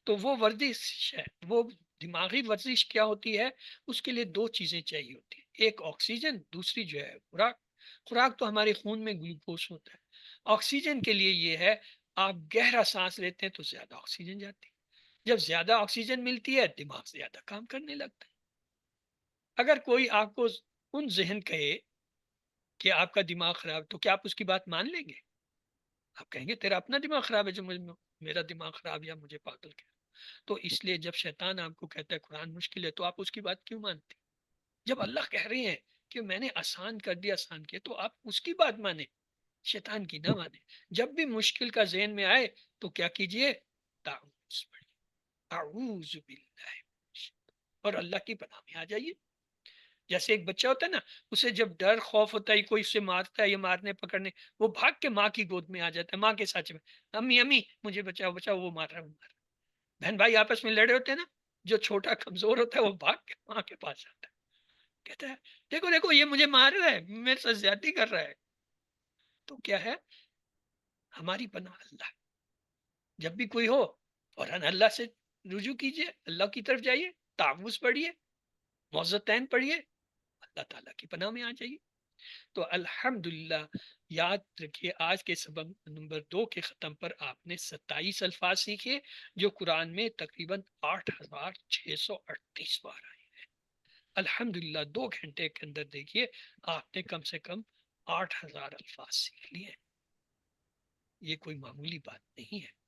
تو وہ ورزش ہے، وہ دماغی ورزش کیا ہوتی ہے، اس کے لیے 2 چیزیں چاہیے ہوتی ہیں، ایک آکسیجن، دوسری جو ہے خوراک. خوراک تو ہمارے خون میں گلوکوز ہوتا ہے. آکسیجن کے لیے یہ ہے آپ گہرا سانس لیتے ہیں تو زیادہ آکسیجن جاتی ہے، جب زیادہ آکسیجن ملتی ہے دماغ زیادہ کام کرنے لگتا ہے. اگر کوئی آپ کو ان ذہن کہے کہ آپ کا دماغ خراب، تو کیا آپ اس کی بات مان لیں گے؟ آپ کہیں گے تیرا اپنا دماغ خراب ہے جو میرا دماغ خراب یا مجھے پاگل کہہ. تو اس لیے جب شیطان آپ کو کہتا ہے قرآن مشکل ہے تو آپ اس کی بات کیوں مانتے؟ جب اللہ کہہ رہے ہیں کہ میں نے آسان کر دیا، آسان کیا، تو آپ اس کی بات مانیں، شیطان کی نہ مانے. جب بھی مشکل کا ذہن میں آئے تو کیا کیجئے؟ تعوذ پڑھیے، اعوذ باللہ، اور اللہ کی پناہ میں آ جائیے. جیسے ایک بچہ ہوتا ہے نا، اسے جب ڈر خوف ہوتا ہے کوئی اسے مارتا ہے یا مارنے پکڑنے، وہ بھاگ کے ماں کی گود میں آ جاتا ہے، ماں کے ساتھ میں امی امی مجھے بچاؤ بچاؤ، وہ مار رہا ہے وہ مار رہا ہے. بہن بھائی آپس میں لڑے ہوتے ہیں نا، جو چھوٹا کمزور ہوتا ہے وہ بھاگ کے ماں کے پاس جاتا ہے، کہتا ہے دیکھو دیکھو یہ مجھے مار رہا ہے، میرے ساتھ زیادتی کر رہا ہے. تو کیا ہے، ہماری پناہ اللہ. جب بھی کوئی ہو فوراً اللہ سے رجوع کیجئے، اللہ کی طرف جائیے، تعوذ پڑھیے، معوذتین پڑھیے، اللہ تعالیٰ کی پناہ میں آ جائیے. تو الحمدللہ یاد رکھیے آج کے سبق نمبر 2 کے ختم پر آپ نے 27 الفاظ سیکھے جو قرآن میں تقریباً 8638 بار آئے ہیں. الحمدللہ 2 گھنٹے کے اندر دیکھیے آپ نے کم سے کم 8000 الفاظ سیکھ لیے. یہ کوئی معمولی بات نہیں ہے.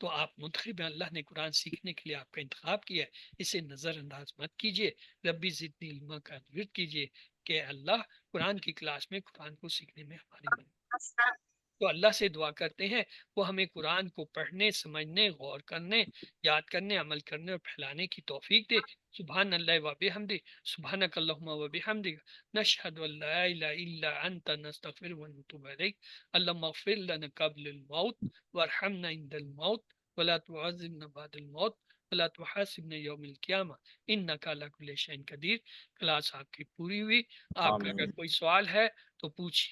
تو آپ منتخب ہیں، اللہ نے قرآن سیکھنے کے لیے آپ کا انتخاب کیا ہے، اسے نظر انداز مت کیجیے. ربی زدنی علما کا ورد کیجیے کہ اللہ قرآن کی کلاس میں قرآن کو سیکھنے میں ہماری مدد۔ تو اللہ سے دعا کرتے ہیں وہ ہمیں قرآن کو پڑھنے، سمجھنے، غور کرنے، یاد کرنے، عمل کرنے اور پھیلانے کی توفیق دے۔ سبحان اللہ و بحمدہ، سبحانک اللہم و بحمدک، نشہد ان لا الہ الا انت، نستغفرک و نتوب الیک۔ اللہم اغفر لنا قبل الموت وارحمنا عند الموت ولا تعذبنا بعد الموت ولا تحاسبنا یوم القیامہ انک علی کل شیء قدیر۔ کلاس آپ کی پوری ہوئی۔ آپ کا اگر آمین۔ کوئی سوال ہے تو پوچھیے۔